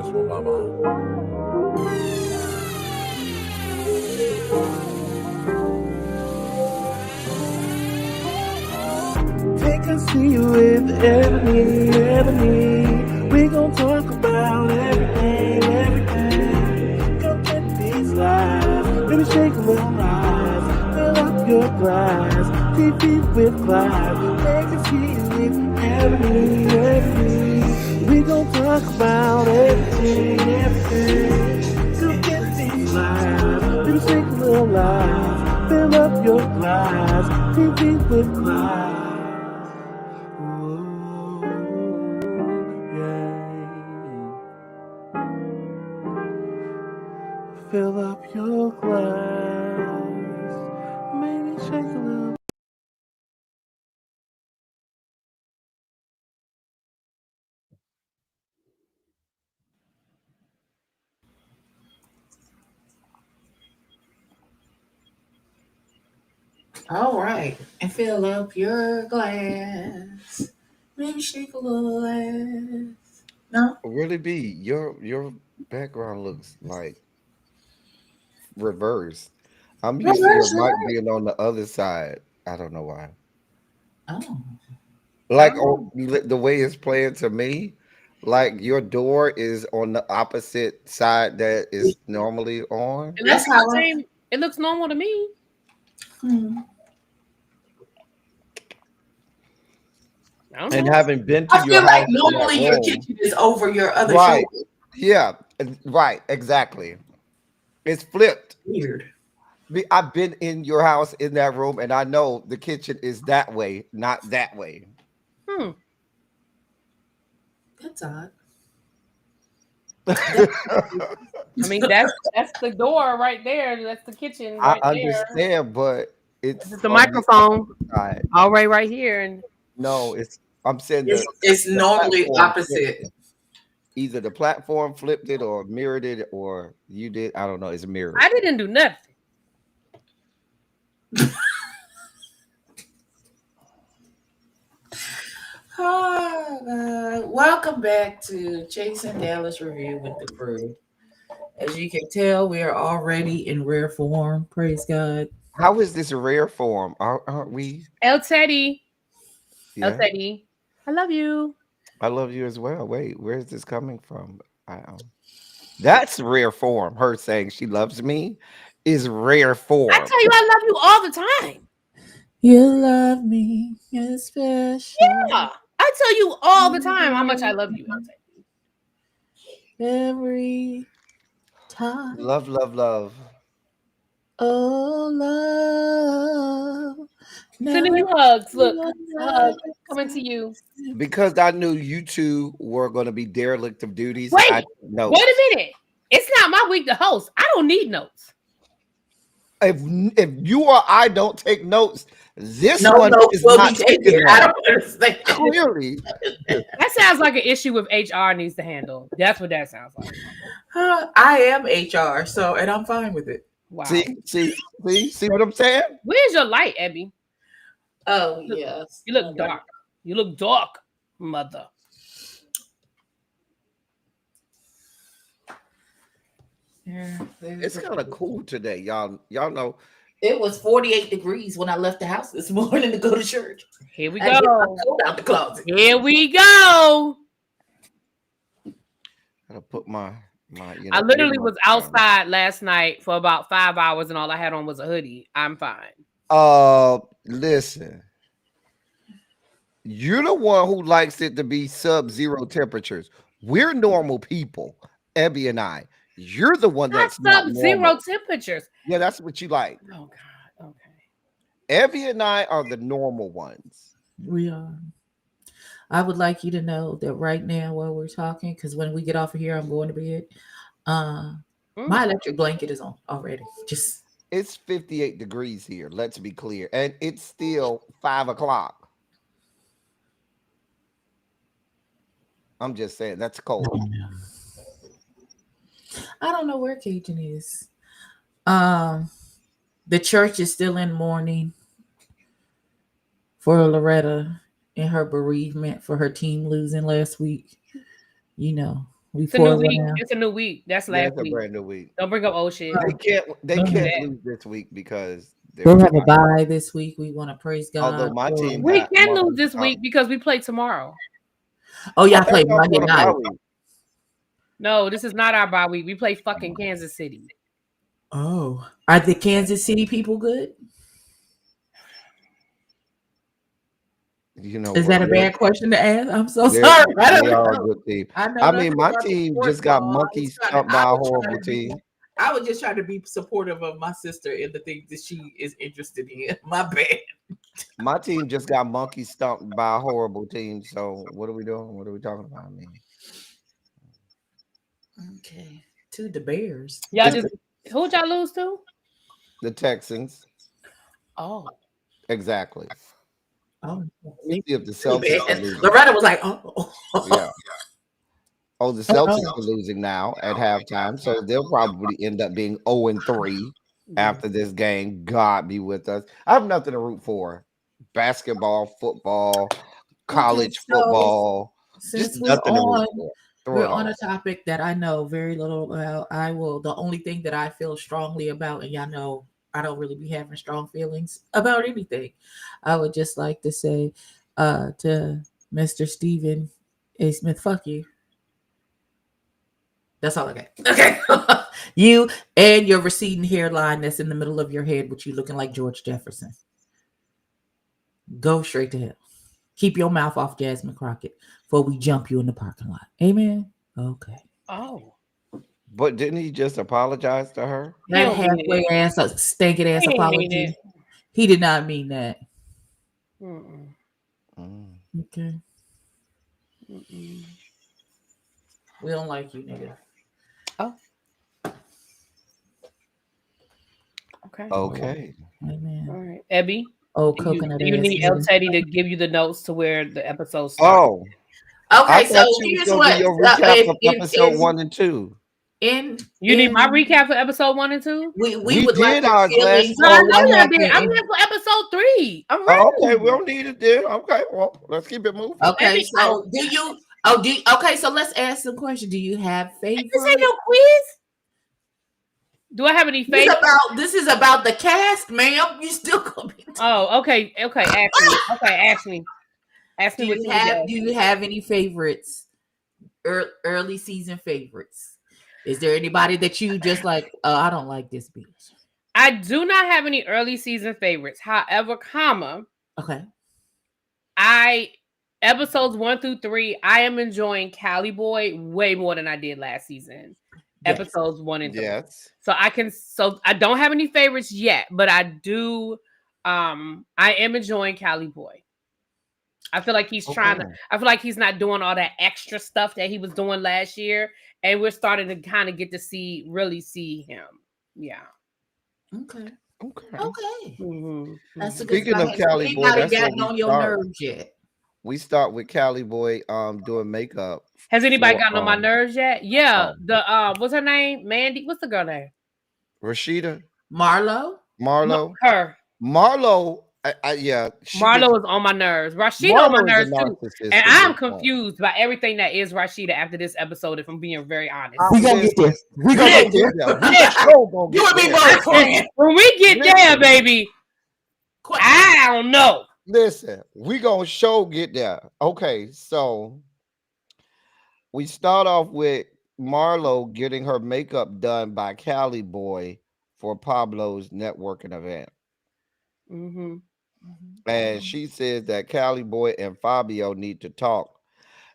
That's what my mom. Take a seat with Ebony. We gon' talk about everything. Come get these lives. Baby, shake a little eyes. Fill up your glass. TV with Clive. Take a seat with Ebony. We gon' talk about everything. Come get these lives. Baby, shake a little eyes. Fill up your glass. TV with Clive. Fill up your glass. Maybe shake a little. All right. And fill up your glass. Maybe shake a little ass. No? Really be your background looks like reversed. I'm used to your Reverse mic it. being on the other side. I don't know why. Oh. Like Oh. the way it's playing to me, like your door is on the opposite side that is normally on. It looks That's the how I. same. It looks normal to me. I don't And know. having been to I your feel like house in that normally your room, kitchen is over your other right? shoulder. Yeah, right, exactly. It's flipped. Weird. I've been in your house in that room, and I know the kitchen is that way, not that way. Hmm. That's odd. I mean, that's the door right there. That's the kitchen I right there. understand, but This it's is the on the microphone. opposite side. All right here, and No, it's I'm saying It's the normally platform flipped opposite. it. Either the platform flipped it or mirrored it or you did. I don't know. It's mirrored. I didn't do nothing. Welcome back to Chasing Dallas Review with the Crew. As you can tell, we are already in rare form. Praise God. How is this a rare form? Aren't we? Elteddy, Yeah. Elteddy, I love you. I love you as well. Wait, where is this coming from? That's rare form. Her saying she loves me is rare I form. tell you, I love you all the time. You love me, you're special. Yeah, I tell you all the time how much I love you, Elteddy. Every time. Love, love, love. Oh, love. Sending you hugs. Look, a hug coming to you. Because I knew you two were going to be derelict of duties. I Wait, took notes. wait a minute. It's not my week to host. I don't need notes. If you or I don't take notes, this No one notes is will not be taken. taking I one. don't understand. Clearly, That sounds like an issue with HR needs to handle. That's what that sounds like. I am HR, so and I'm fine with it. Wow. see what I'm saying? Where's your light, Abby? Oh Look, yes. You look dark. You look dark, mother. Yeah, It's kind of cool today, y'all. Y'all know it was 48 degrees when I left the house this morning to go to church. Here we I get my go. coat out the closet. Here we go. gotta put my I literally earmuffs was on. outside last night for about 5 hours and all I had on was a hoodie. I'm fine. Listen. You're the one who likes it to be sub-zero temperatures. We're normal people, Ebby and I. You're the one that's not sub-zero normal. temperatures. Yeah, that's what you like. Oh God. Okay. Ebby and I are the normal ones. We are. I would like you to know that right now while we're talking, because when we get off of here, I'm going to bed. My electric blanket is on already. Just It's 58 degrees here, let's be clear. And it's still 5 o'clock. I'm just saying that's cold. I don't know where Cajun is. The church is still in mourning for Loretta and her bereavement for her team losing last week. You know, We It's a new 4-1 week. now. It's a new week. That's Yeah, last it's a week. brand new week. Don't bring up old shit. They Mhm. can't that. lose this week because They they're have a tied. bye this week. We want to praise Although God. my team We got can lose monkey this stomp. week because we play tomorrow. Oh, Oh, y'all that's play y'all Monday on a night. bye week. No, this is not our bye week. We play fucking Kansas City. Oh, are the Kansas City people good? You know Is what? that a bad question to ask? I'm so They're, sorry. I they don't are a know. good team. I know I nothing mean, my about the team sports just got ball. monkey stomped by a horrible team. I was just trying to be supportive of my sister in the things that she is interested in. My bad. My team just got monkey stomped by a horrible team. So what are we doing? What are we talking about? I mean, Okay. To the Bears. Y'all it's just who'd y'all lose to? the Texans. Oh, Exactly. Oh, Let me see if the too Celtics are bad. losing. Loretta was like, oh. Yeah. Oh, the Celtics are losing now at halftime. So they'll probably end up being 0-3 after this game. God be with us. I have nothing to root for. Basketball, football, college So football. Just since nothing to root for. Throw we're it on all. a topic that I know very little about. The only thing that I feel strongly about, and y'all know I don't really be having strong feelings about anything. I would just like to say to Mr. Stephen A. Smith, fuck you. That's all I got. Okay. You and your receding hairline that's in the middle of your head, which you looking like George Jefferson. Go straight to hell. Keep your mouth off Jasmine Crockett before we jump you in the parking lot. Amen. Okay. oh. But didn't he just apologize to her? He That don't mean halfway it. ass, stankin' ass He ain't mean apology. it. He did not mean that. Mm-mm. Mm. Okay. Mm-mm. We don't like you, nigga. Oh. Okay. Okay. Amen. All right. Ebby, Oh, do you, coconut do you ass need nigga. Elteddy to give you the notes to where the episode starts? Oh, I Okay, so thought you was here's gonna do what your recap of in episode 1 and 2. You need my recap for episode 1 and 2? we We would like did your ours last feelings No, I on week. know what y'all happened. did. I'm here for episode 3. I'm ready. Oh, okay, we don't need it then. Okay, well, let's keep it moving. Okay, Ebby, so okay, so let's ask some questions. Do you have this ain't favorites? no quiz. Do I have any favorites? This is about the cast, ma'am. You still gonna be Oh, okay. Okay, ask me. Okay, ask me. Ask me what you need to ask. do you have any favorites? Early season favorites? Is there anybody that you just like? I don't like this bitch. I do not have any early season favorites. However, Okay. Episodes 1 through 3, I am enjoying Cali Boy way more than I did last season. Yes. Episodes 1 and 3. Yes. So I don't have any favorites yet, but I do I am enjoying Cali Boy. I feel like he's I feel like he's not doing all that extra stuff that he was doing last year. And we're starting to kind of get to really see him. Yeah. Okay. Mm-hmm. That's a good Speaking of sign. Cali Boy, Anybody that's where gotten we on your start. nerves yet? We start with Cali Boy doing makeup. Has anybody gotten on my nerves yet? Yeah. Oh. The what's her name? Mandy. What's the girl name? Rashida. Marlo. Her. Marlo. Yeah. Marlo is on my nerves. Rashida on my nerves too. And I'm confused by everything that is Rashida after this episode, if I'm being very honest. We gonna get there. We gonna get there. You and me both, friend. When we get there, baby, I don't know. Listen, we gonna get there. Okay, so we start off with Marlo getting her makeup done by Cali Boy for Pablo's networking event. Mm-hmm. And she says that Cali Boy and Fabio need to talk.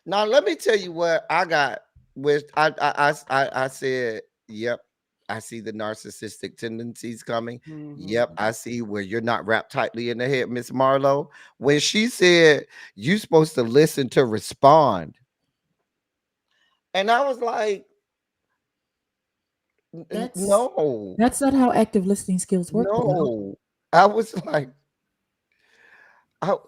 Now, let me tell you what I got. Which I said, yep, I see the narcissistic tendencies coming. Mm-hmm. Yep, I see where you're not wrapped tightly in the head, Miss Marlo. When she said you're supposed to listen to respond, and I was like, no, that's not how active listening skills work. No, I was like, Oh,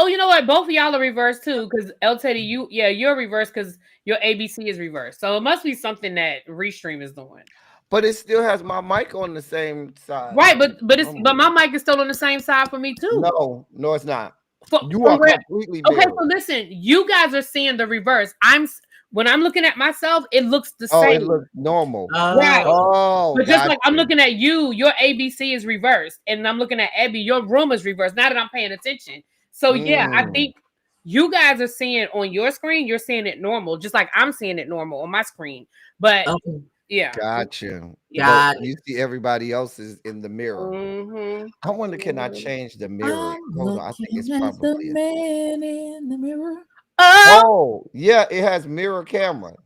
you know what? Both of y'all are reversed too, because Elteddy, you're reversed because your ABC is reversed. So it must be something that Restream is doing. But it still has my mic on the same side. Right, but my mic is still on the same side for me too. No, it's not. You from are where, completely okay, mirrored. so listen, you guys are seeing the reverse. When I'm looking at myself, it looks the Oh, it same. looks normal. Right. Oh, But just like I'm gotcha. looking at you, your ABC is reversed. And I'm looking at Abby, your room is reversed. Now that I'm paying attention. So yeah, I Mm, think you guys are seeing on your screen, you're seeing it normal, just like I'm seeing it normal on my screen. But Okay. yeah. gotcha. Yeah. But Got it. you see everybody else's in the mirror. Mm-hmm. I wonder, can I Mm-hmm. change the mirroring? I'm Hold on, I think it's looking at the probably man in the mirror. Oh, Oh, yeah, it has mirror camera. Would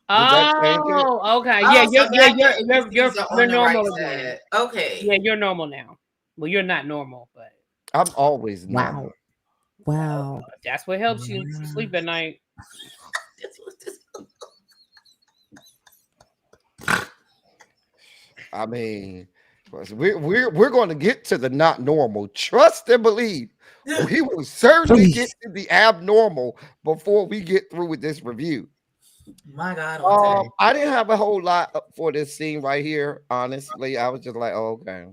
that change it? oh, okay. Yeah, Oh, so that your ABCs are you're on the right normal again. side. Okay. Yeah, you're normal now. Well, you're not normal, but I'm always normal. Wow. Wow. that's what helps you sleep at night. I mean, we're going to get to the not normal. Trust and believe. We will certainly get Please. to the abnormal before we get through with this review. My God, on today. I didn't have a whole lot for this scene right here. Honestly, I was just like, oh, okay.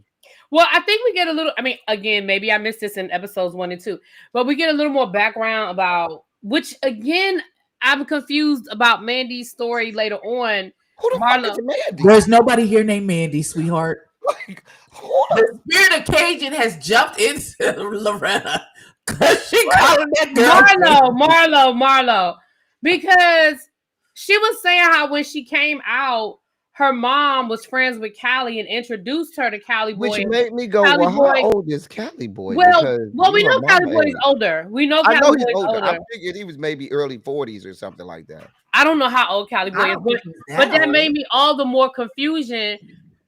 Well, I think we get a little. I mean, again, maybe I missed this in episodes 1 and 2, but we get a little more background about which. Again, I'm confused about Mandy's story later on. Who the fuck is Marlo. Mandy? There's nobody here named Mandy, sweetheart. Like, hold on. The spirit of Cajun has jumped into Loretta because she called that girl Marlo, because she was saying how when she came out, her mom was friends with Callie and introduced her to Callie Boy. Which made me go, Callie well, Boy, how old is Callie Boy? well, Because we you her know Callie mama Boy is age. older. We know I know Callie he's Boy is older. I older. figured he was maybe early 40s or something like that. I don't know how old Callie I Boy is, don't think he's but that old. made me all the more confusion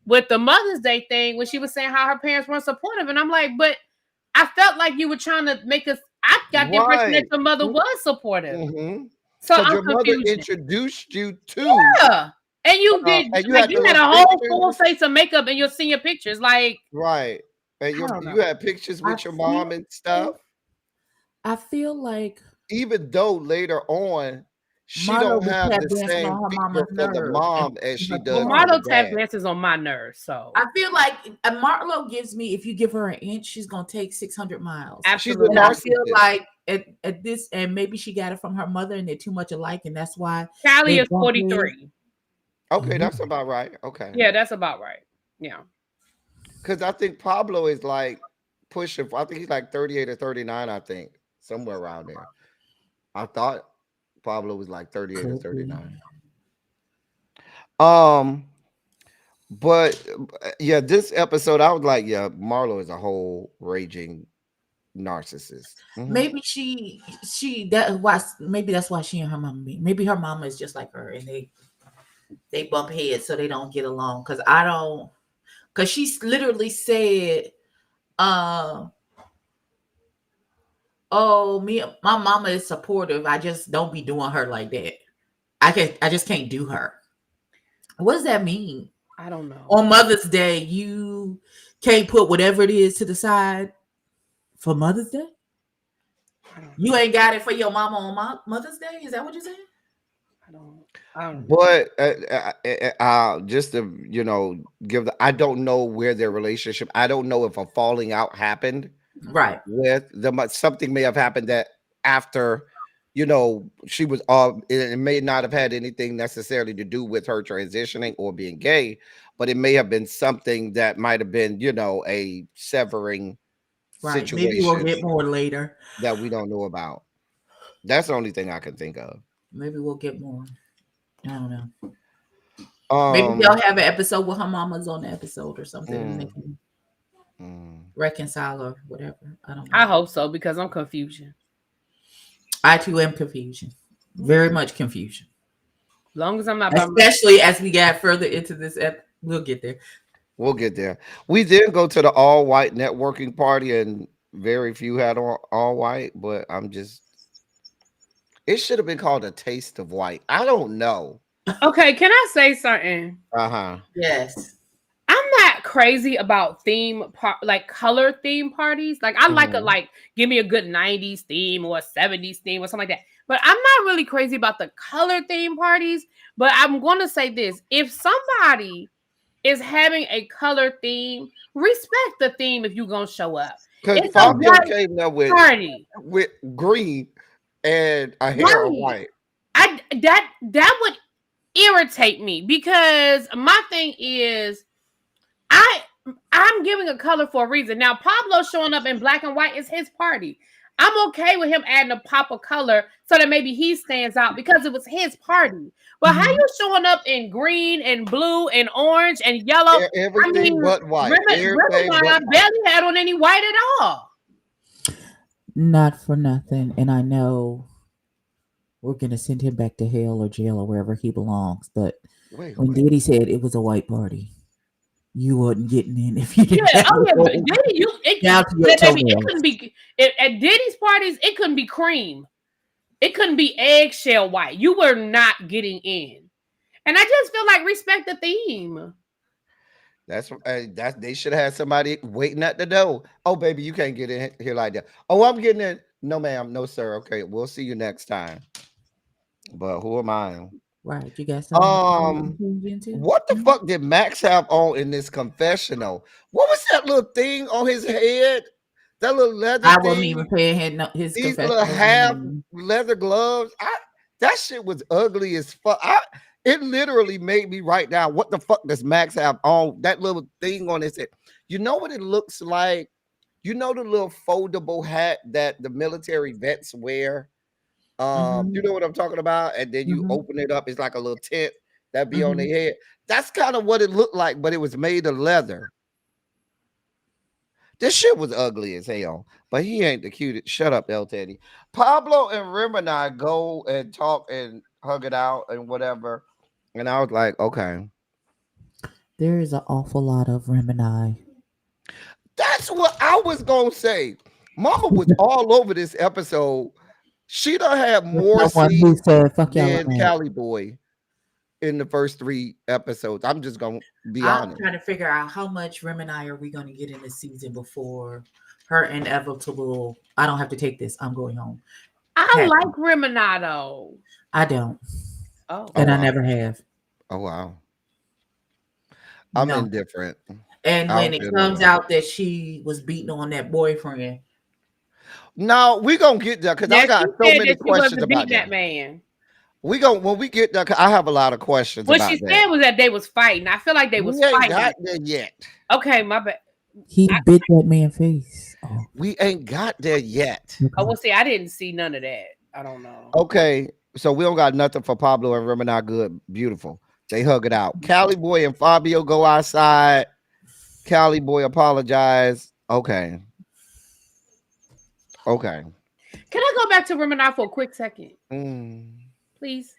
with the Mother's Day thing when she was saying how her parents weren't supportive. And I'm like, but I felt like you were trying to make us, I got the impression that Right. your mother was supportive. Mm-hmm. So Because I'm your mother confused. introduced you to, Yeah. And you did, and you like, had you the had a little whole full pictures. face of makeup in your senior pictures. Like, Right. And I don't know. you had pictures with your mom and stuff. I feel like Even though later on, she Marlo don't was have tap the dancing same on her figure mama's for the nerve. mom as she Well, does for Marlo the tap dad. dances on my nerves. So I feel like Marlo gives me, if you give her an inch, she's gonna take 600 miles. absolutely. And I feel narcissist. like at this, and maybe she got it from her mother, and they're too much alike, and that's why Callie they is bump heads. 43. Okay, that's about right. Okay. Yeah, that's about right. Yeah. Because I think Pablo is like pushing, I think he's like 38 or 39, I think. Somewhere around there. I thought Pablo was like 38 or Could be. 39. But yeah, this episode, I was like, yeah, Marlo is a whole raging narcissist. Mhm. Maybe maybe that's why she and her mama meet. Maybe her mama is just like her, and they bump heads so they don't get along. Because she literally said, oh, my mama is supportive. I just don't be doing her like that. I just can't do her. What does that mean? I don't know. On Mother's Day, you can't put whatever it is to the side for Mother's Day? You ain't got it for your mama on Mother's Day? Is that what you're saying? I don't know. But just to give I don't know where their relationship. I don't know if a falling out happened. Right. With them, something may have happened that after, she was it may not have had anything necessarily to do with her transitioning or being gay, but it may have been something that might have been, a severing situation. Maybe we'll get more later that we don't know about. That's the only thing I can think of. Maybe we'll get more. I don't know. Maybe they'll have an episode with her mama's on the episode or something, and they can reconcile or whatever. I don't know. I hope so, because I'm confusion. I too am confusion. Very much confusion. As long as I'm not, especially as we get further into this we'll get there. We'll get there. We did go to the all-white networking party, and very few had on all white, but it should have been called a taste of white. I don't know. Okay, can I say something? Yes. I'm not crazy about color theme parties. Like I like give me a good 90s theme or a 70s theme or something like that. But I'm not really crazy about the color theme parties. But I'm going to say this: if is having a color theme. Respect the theme if you're gonna show up. Because It's a Fabio white came there with party. green and a hair of Right. white. That would irritate me because my thing is I'm giving a color for a reason. Now Pablo showing up in black and white is his party. I'm okay with him adding a pop of color so that maybe he stands out because it was his party. But how you showing up in green and blue and orange and yellow? Everything but white. Everything but I white. barely had on any white at all. Not for nothing. And I know we're going to send him back to hell or jail or wherever he belongs. But when Diddy said it was a white party, you wasn't getting in if you didn't. Yeah, but Diddy, it couldn't be at Diddy's parties. It couldn't be cream. It couldn't be eggshell white. You were not getting in, and I just feel like respect the theme. That's they should have had somebody waiting at the door. Oh, baby, you can't get in here like that. Oh, I'm getting in. No, ma'am. No, sir. Okay, we'll see you next time. But who am I? Right, you got something. What the fuck did Max have on in this confessional? What was that little thing on his head? That little leather I thing? wasn't even paying his These little half leather gloves. That shit was ugly as fuck. It literally made me write down what the fuck does Max have on that little thing on his head. You know what it looks like? You know the little foldable hat that the military vets wear? You know what I'm talking about? And then you open it up, it's like a little tent that be on their head. That's kind of what it looked like, but it was made of leather. This shit was ugly as hell, but he ain't the cutest. Shut up, Elteddy. Pablo and Rim and I go and talk and hug it out and whatever. And I was like, okay. There is an awful lot of Rim and I. That's what I was gonna say. Mama was all over this episode. She done had more scenes than Cali Boy in the first 3 episodes. I'm just gonna be honest. I'm trying to figure out how much Rim and I are we going to get in this season before her inevitable. I don't have to take this. I'm going home. I like Reminato. I don't. Oh, and I never have. Oh wow. I'm indifferent. And when it comes out that she was beating on that boyfriend. No, we gonna get there because I got so many questions about that man. We go when we get there. I have a lot of questions. What she said was that they was fighting. I feel like they was fighting. Got there yet? Okay, my bad. He bit that man's face. Oh. We ain't got there yet. Oh, well, see, I didn't see none of that. I don't know. Okay, so we don't got nothing for Pablo and Remina. Good, beautiful. They hug it out. Cali Boy and Fabio go outside. Cali Boy apologize. Okay. Okay. Can I go back to Remina for a quick second? Please.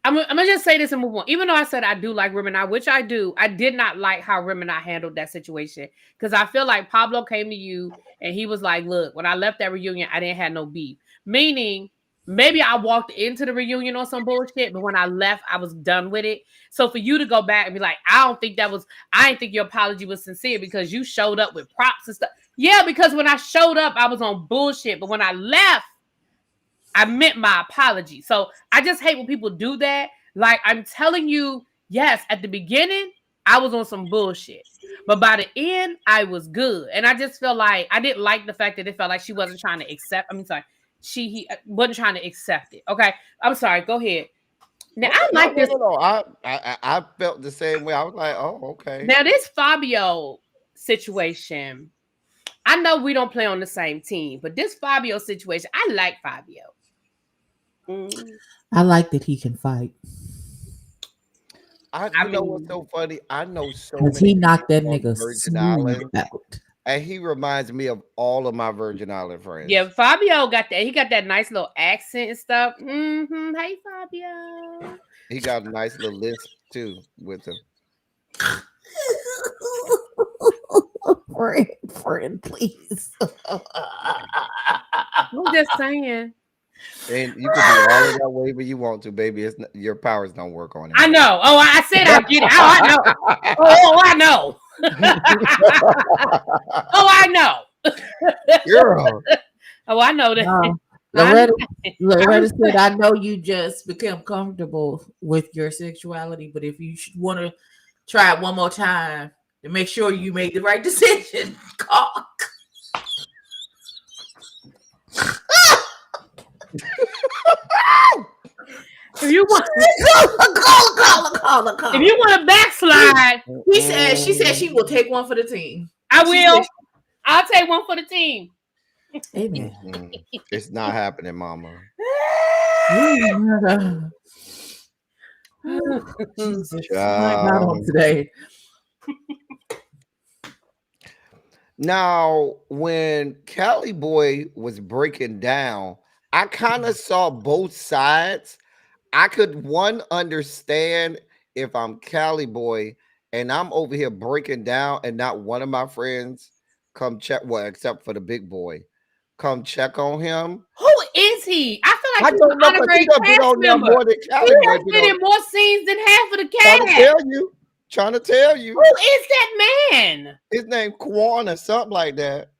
I'm gonna just say this and move on. Even though I said I do like Remina, which I do, I did not like how Remina handled that situation because I feel like Pablo came to you and he was like, "Look, when I left that reunion, I didn't have no beef." Meaning, maybe I walked into the reunion on some bullshit, but when I left, I was done with it. So for you to go back and be like, I didn't think your apology was sincere because you showed up with props and stuff. Yeah, because when I showed up, I was on bullshit, but when I left, I meant my apology. So I just hate when people do that. Like I'm telling you, yes, at the beginning, I was on some bullshit. But by the end, I was good. And I just feel like I didn't like the fact that it felt like she wasn't trying to accept. He wasn't trying to accept it. Okay. I'm sorry. Go ahead. Now I like this. No. I felt the same way. I was like, oh, okay. Now this Fabio situation, I know we don't play on the same team, but this Fabio situation, I like Fabio. I like that he can fight. I know what's so funny. I know so many. He knocked that nigga smooth out. And he reminds me of all of my Virgin Island friends. Yeah, Fabio got that. He got that nice little accent and stuff. Hey, Fabio. He got a nice little lisp too with him. friend, please. I'm just saying. And you can do all of that whatever you want to, baby. Your powers don't work on it. I know. Oh, I said I get it. Oh, I know. Oh, I know. Oh, I know. Girl. Oh, I know that. Loretta said, I know you just become comfortable with your sexuality, but if you want to try it one more time to make sure you made the right decision. Call. If you want, Call. if you want to backslide, She said she will take one for the team. I will. I'll take one for the team. Amen. It's not happening, Mama. Jesus, my God, on today. Now, when Cali Boy was breaking down, I kind of saw both sides. I could understand if I'm Cali Boy and I'm over here breaking down and not one of my friends come check, well, except for the big boy, come check on him. Who is he? I feel like I he's don't an know because honorary he done been cast on there member. more than He Cali Boy has been been on. in more scenes than half of the Trying to cast. tell you. Trying to tell you. Who is that man? His name Quan or something like that.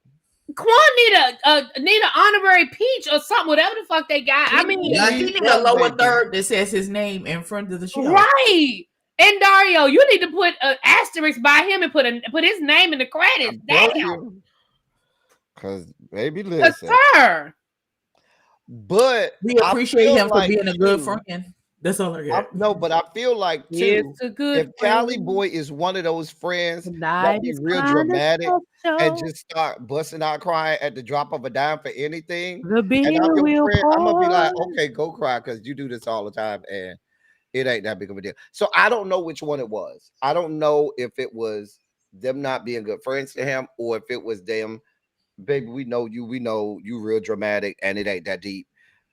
Quan need a honorary peach or something, whatever the fuck they got. I mean, he need a lower third that says his name in front of the show. Right. And Dario, you need to put an asterisk by him and put his name in the credits. Damn. Because baby, listen. Sir. But we appreciate him for being a good friend. That's all I got. No, but I feel like too, if Cali Boy is one of those friends that be real dramatic and just start busting out crying at the drop of a dime for anything, and I'm your friend, I'm gonna be like, okay, go cry because you do this all the time and it ain't that big of a deal. So I don't know which one it was. I don't know if it was them not being good friends to him or if it was them, baby, we know you real dramatic and it ain't that deep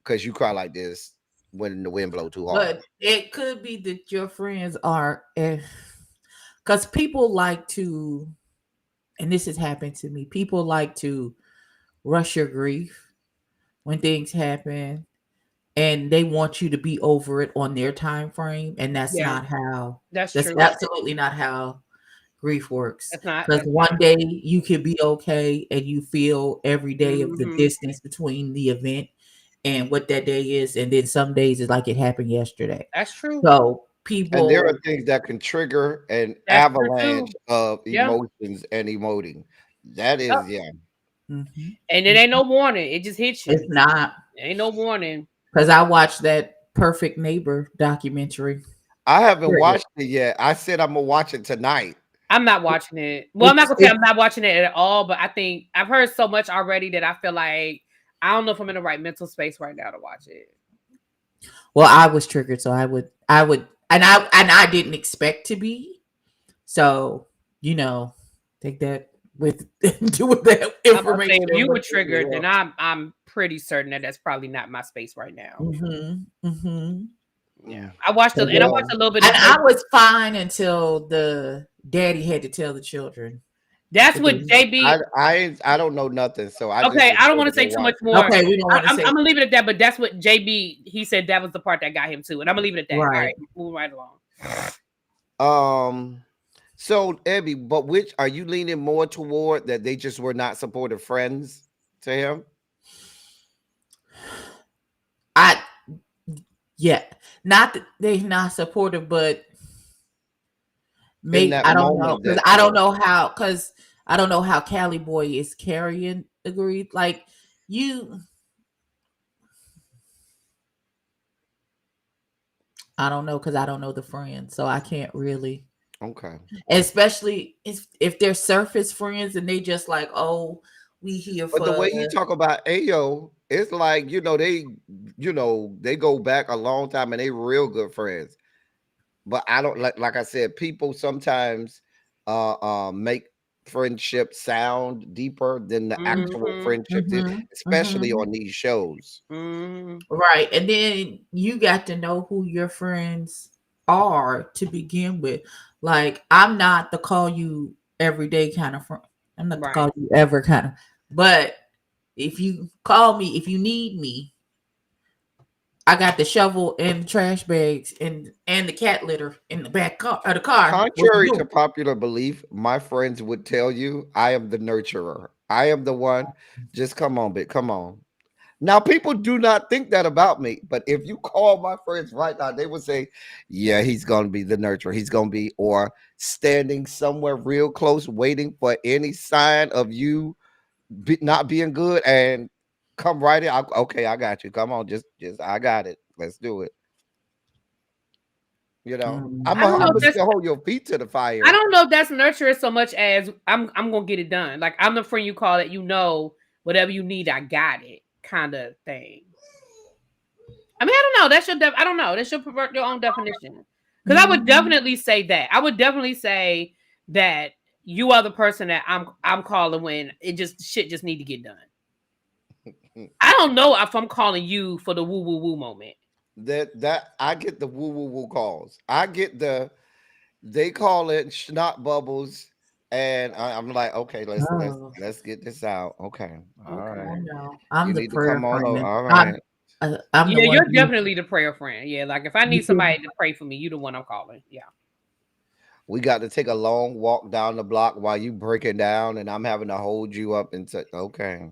because you cry like this when the wind blow too hard. But it could be that your friends are, because people like to, and this has happened to me, people like to rush your grief when things happen and they want you to be over it on their time frame, and that's not how that's true. Absolutely not how grief works. It's not, because one day you could be okay and you feel every day of the distance between the event and what that day is, and then some days it's like it happened yesterday. That's true. So people, and there are things that can trigger an avalanche of emotions and emoting. That is, and it ain't no warning. It just hits you. It's not. It ain't no warning. Because I watched that Perfect Neighbor documentary. I haven't watched it yet. I said I'm gonna watch it tonight. I'm not watching it. Well, I'm not gonna say I'm not watching it at all, but I think I've heard so much already that I feel like I don't know if I'm in the right mental space right now to watch it. Well, I was triggered, so I would, and I didn't expect to be. So, take that with do with that information. If you were triggered, then I'm pretty certain that that's probably not my space right now. Yeah, I watched a little bit. And I was fine until the daddy had to tell the children. That's what JB. I don't know nothing, so I don't want to say too much more. Okay, we don't want to say. I'm gonna leave it at that. But that's what JB he said that was the part that got him too, and I'm gonna leave it at that. Right. All right, moving right along. So Abby, but which are you leaning more toward that they just were not supportive friends to him? Not that they're not supportive, but maybe I don't know because I don't know how Cali Boy is carrying the grief. Like I don't know because I don't know the friends, so I can't really. Okay. Especially if they're surface friends and they just like, oh, we here for. But the way you talk about Ayo, it's like they go back a long time and they real good friends. But I don't like I said, people sometimes make friendship sound deeper than the actual friendship is, especially on these shows. Right. And then you got to know who your friends are to begin with. Like, I'm not the call you every day kind of friend. I'm not the call you ever kind of. But if you call me, if you need me, I got the shovel and the trash bags and the cat litter in the back of the car. Contrary to popular belief, my friends would tell you I am the nurturer. I am the one. Just come on, bitch. Come on. Now, people do not think that about me, but if you call my friends right now, they would say, yeah, he's going to be the nurturer. He's going to be, or standing somewhere real close, waiting for any sign of you not being good, and come right in. Okay, I got you. Come on, I got it. Let's do it. You know, Mm. I don't know I'm if gonna that's still hold your feet to the I fire. don't know if that's nurturous so much as I'm gonna get it done. Like I'm the friend you call that whatever you need, I got it kind of thing. I mean, I don't know. I don't know. That's your own definition. Because I would definitely say that. I would definitely say that you are the person that I'm calling when shit just need to get done. I don't know if I'm calling you for the woo woo woo moment. That I get the woo woo woo calls. I get they call it snot bubbles, and I'm like, okay, Oh, let's get this out. Okay, all okay. right. No, You I'm the need to prayer come on over. friend. All right. I'm the Yeah, one you're definitely the prayer friend. Yeah, like if I need you somebody to pray for me, you the one I'm calling. Yeah. We got to take a long walk down the block while you breaking down, and I'm having to hold you up and say, okay,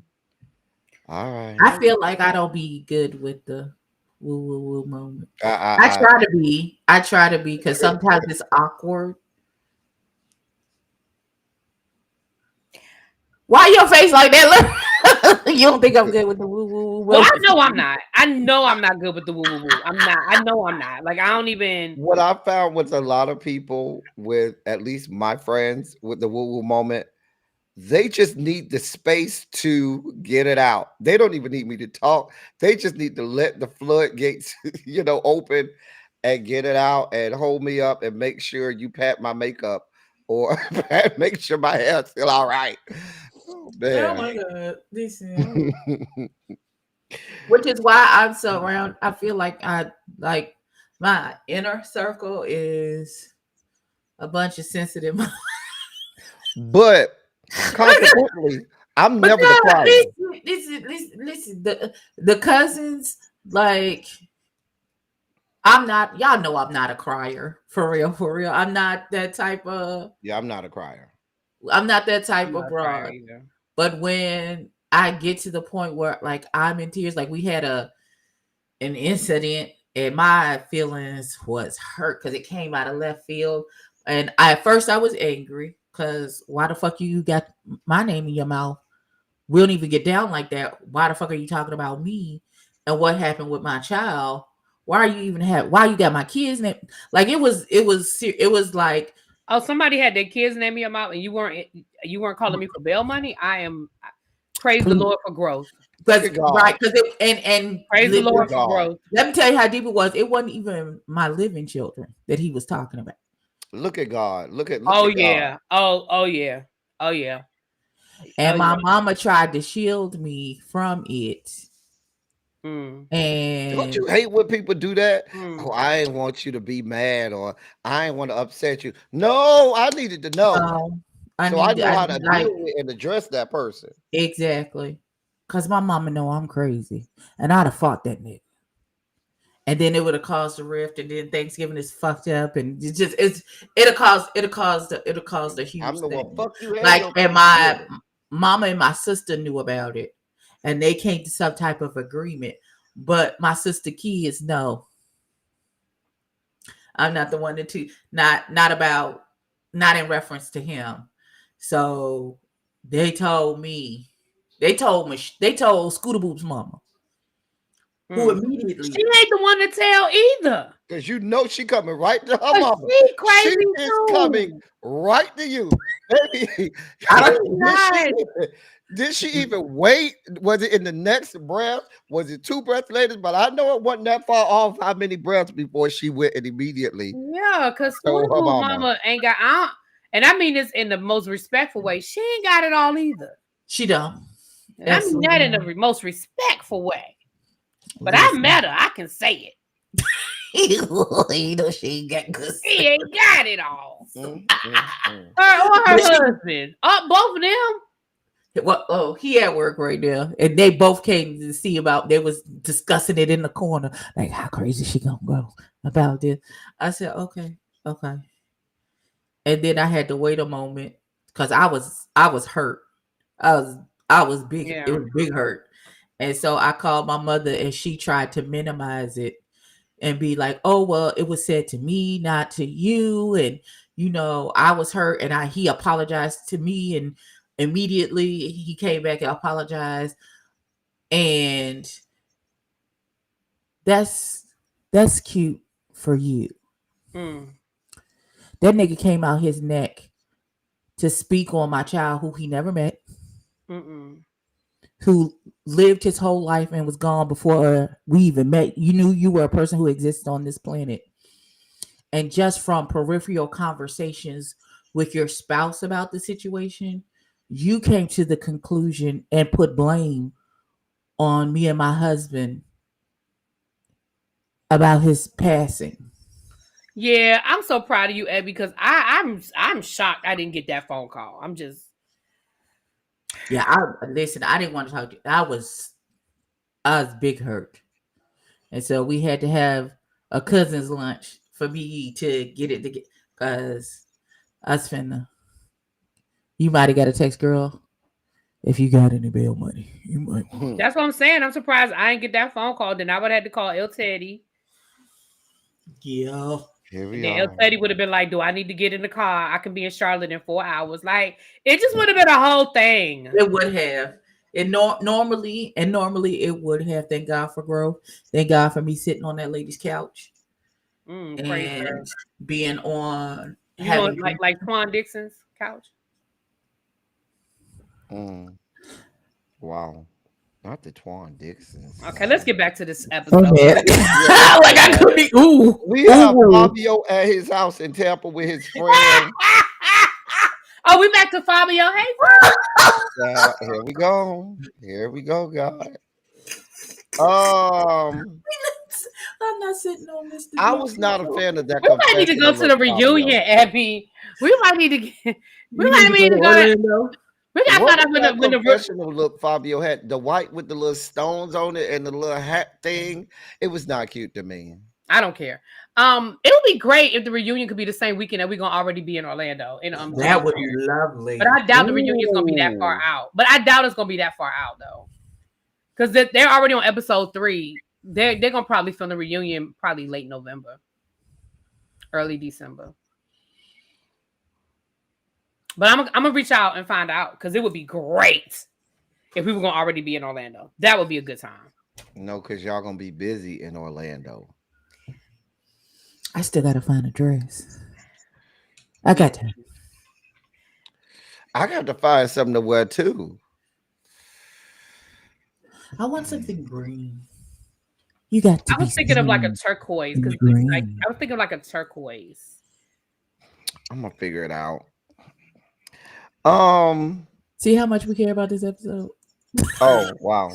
all right. I feel like I don't be good with the woo woo woo moment. I, I I, try to be. I try to be because sometimes it's awkward. Why your face like that? Look, you don't think I'm good with the woo woo woo Well, I moment? know I'm not. I know I'm not good with the woo woo woo. I'm not. I know I'm not. Like I don't even. what I found with a lot of people, with at least my friends, with the woo woo moment, they just need the space to get it out. They don't even need me to talk. They just need to let the floodgates, open and get it out and hold me up and make sure you pat my makeup or make sure my hair's still all right. Oh, Oh man. my god, listen. Which is why I'm so around. I feel like I like my inner circle is a bunch of sensitive. But consequently, I'm But never the no, crier. listen. The cousins, like, I'm not. Y'all know I'm not a crier for real, for real. I'm not that type of. Yeah, I'm not a crier. I'm not that I'm type not of a crier broad. either. But when I get to the point where like I'm in tears, like we had an incident and my feelings was hurt because it came out of left field. And at first I was angry because why the fuck you got my name in your mouth? We don't even get down like that. Why the fuck are you talking about me? And what happened with my child? Why are you even why you got my kids name? Like it was like Oh, somebody had their kids name me a mouth, and you weren't calling me for bail money. Praise the please. Lord for growth. Look Because at God. right, because it and Praise the Look at Lord for God. growth. let me tell you how deep it was. It wasn't even my living children that he was talking about. Look at God. Look at Oh God. yeah. Oh yeah. Oh yeah. Oh And my yeah. mama tried to shield me from it. Mm. Don't And you hate when people do that? Oh, Mm. I ain't want you to be mad, or I ain't want to upset you. No, I needed to know. So I know I how to need deal like with and address that person. exactly. Cause my mama know I'm crazy. And I'd have fought that nigga. And then it would have caused a rift, and then Thanksgiving is fucked up, and it'll cause a huge I'm the one. thing. Fuck you and Like, your and my Thanksgiving. mama and my sister knew about it, and they came to some type of agreement. But my sister kids know I'm not the one to not in reference to him. So they told me, they told Scooter Boop's mama, who Mm. She immediately ain't the one to tell either. Because you know she coming right to her 'Cause mama. she She crazy is coming too. right to you. Baby, I She don't not. did she even wait? Was it in the next breath? Was it two breaths later? But I know it wasn't that far off how many breaths before she went and immediately Yeah, cause told her Scootaloo mama. mama ain't got and I mean this in the most respectful way. She ain't got it all either. she don't. And I mean that in the Absolutely. most respectful way. But I Listen. met her. I can say it. You know she ain't got good sense. She ain't got it all. Mm, mm, mm. Her or her But she- husband. Both of them. Well, he at work right now, and they both came to see about. They was discussing it in the corner, like how crazy she gonna go about this. I said, okay, okay, and then I had to wait a moment because I was hurt. I was big. It Yeah. was big hurt, And so I called my mother and she tried to minimize it and be like, "Oh, well, it was said to me, not to you." And, I was hurt and he apologized to me. And immediately he came back and apologized. And that's cute for you. Mm. That nigga came out his neck to speak on my child who he never met, Mm-mm. who lived his whole life and was gone before we even met. You knew you were a person who existed on this planet. And just from peripheral conversations with your spouse about the situation, you came to the conclusion and put blame on me and my husband about his passing. Yeah, I'm so proud of you, Ed, because I'm shocked I didn't get that phone call. I'm just Yeah, listen, I didn't want to talk to you. I was big hurt. And so we had to have a cousin's lunch for me to get it together. Because I was finna, you might have got a text, girl. If you got any bail money, you might. that's what I'm saying. I'm surprised I didn't get that phone call. Then I would have had to call Elteddy. Yeah. Here And we then are. Elteddy would have been like, "Do I need to get in the car? I can be in Charlotte in 4 hours." Like it just would have been a whole thing. It would have. Normally it would have. Thank God for growth. Thank God for me sitting on that lady's couch Praise and her. being on You know, having like Twan Dixon's couch. Mm. Wow. Not the Twan Dixons. Okay, let's get back to this Go episode. ahead. Yeah, Like I could be. Ooh. we have Ooh. Fabio at his house in Tampa with his friend. Oh, we back to Fabio. Hey, Fabio. Here we go. Here we go, God. Um, I'm not sitting on Mr. I was not a fan of that We might need to go confessional to the of Fabio. reunion, Abby. We might need to get. We might need to go. Orlando. We got What caught up was that when the confessional look Fabio had? The white with the little stones on it and the little hat thing. It was not cute to me. I don't care. It would be great if the reunion could be the same weekend that we're gonna already be in Orlando. That would be lovely. But I doubt the reunion's gonna be that far Ooh. out. But I doubt it's gonna be that far out though, because they're already on episode 3. They're gonna probably film the reunion probably late November, early December. But I'm gonna reach out and find out because it would be great if we were gonna already be in Orlando. That would be a good time. No, because y'all gonna be busy in Orlando. I still gotta find a dress. I got time. I got to find something to wear too. I want something green. You got to. I was thinking of like a turquoise because green. like I was thinking of like a turquoise. I'm gonna figure it out. See how much we care about this episode. Oh wow.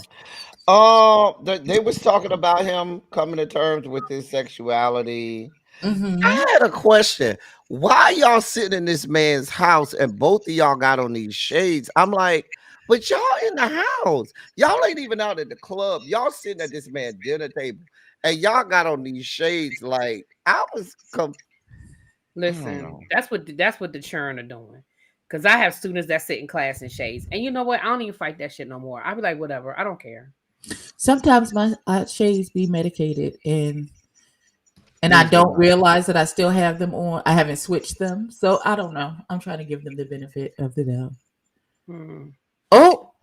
They was talking about him coming to terms with his sexuality. Mm-hmm. I had a question. Why y'all sitting in this man's house and both of y'all got on these shades? I'm like, but y'all in the house. Y'all ain't even out at the club. Y'all sitting at this man's dinner table and y'all got on these shades. Like I was Listen, that's what the churn are doing. Because I have students that sit in class in shades, and you know what? I don't even fight that shit no more. I be like, whatever. I don't care. Sometimes my shades be medicated and I don't realize that I still have them on. I haven't switched them, so I don't know. I'm trying to give them the benefit of the doubt. Oh,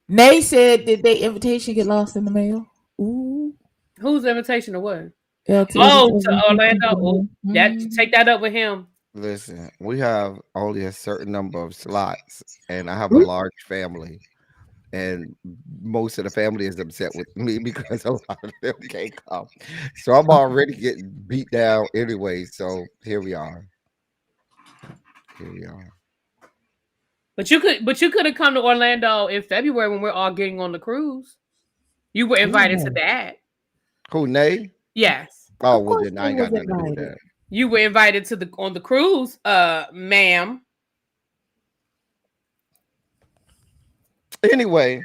Nay said, did their invitation get lost in the mail? Ooh. Whose invitation to what? Elteddy. Oh, to Orlando. Oh, take that up with him. Listen, we have only a certain number of slots, and I have a large family, and most of the family is upset with me because a lot of them can't come. So I'm already getting beat down anyway. So here we are. Here we are. But you could have come to Orlando in February when we're all getting on the cruise. You were invited to that. Who, Nay? Yes. Oh, well then I ain't got nothing to do with that. You were invited to on the cruise, ma'am. Anyway,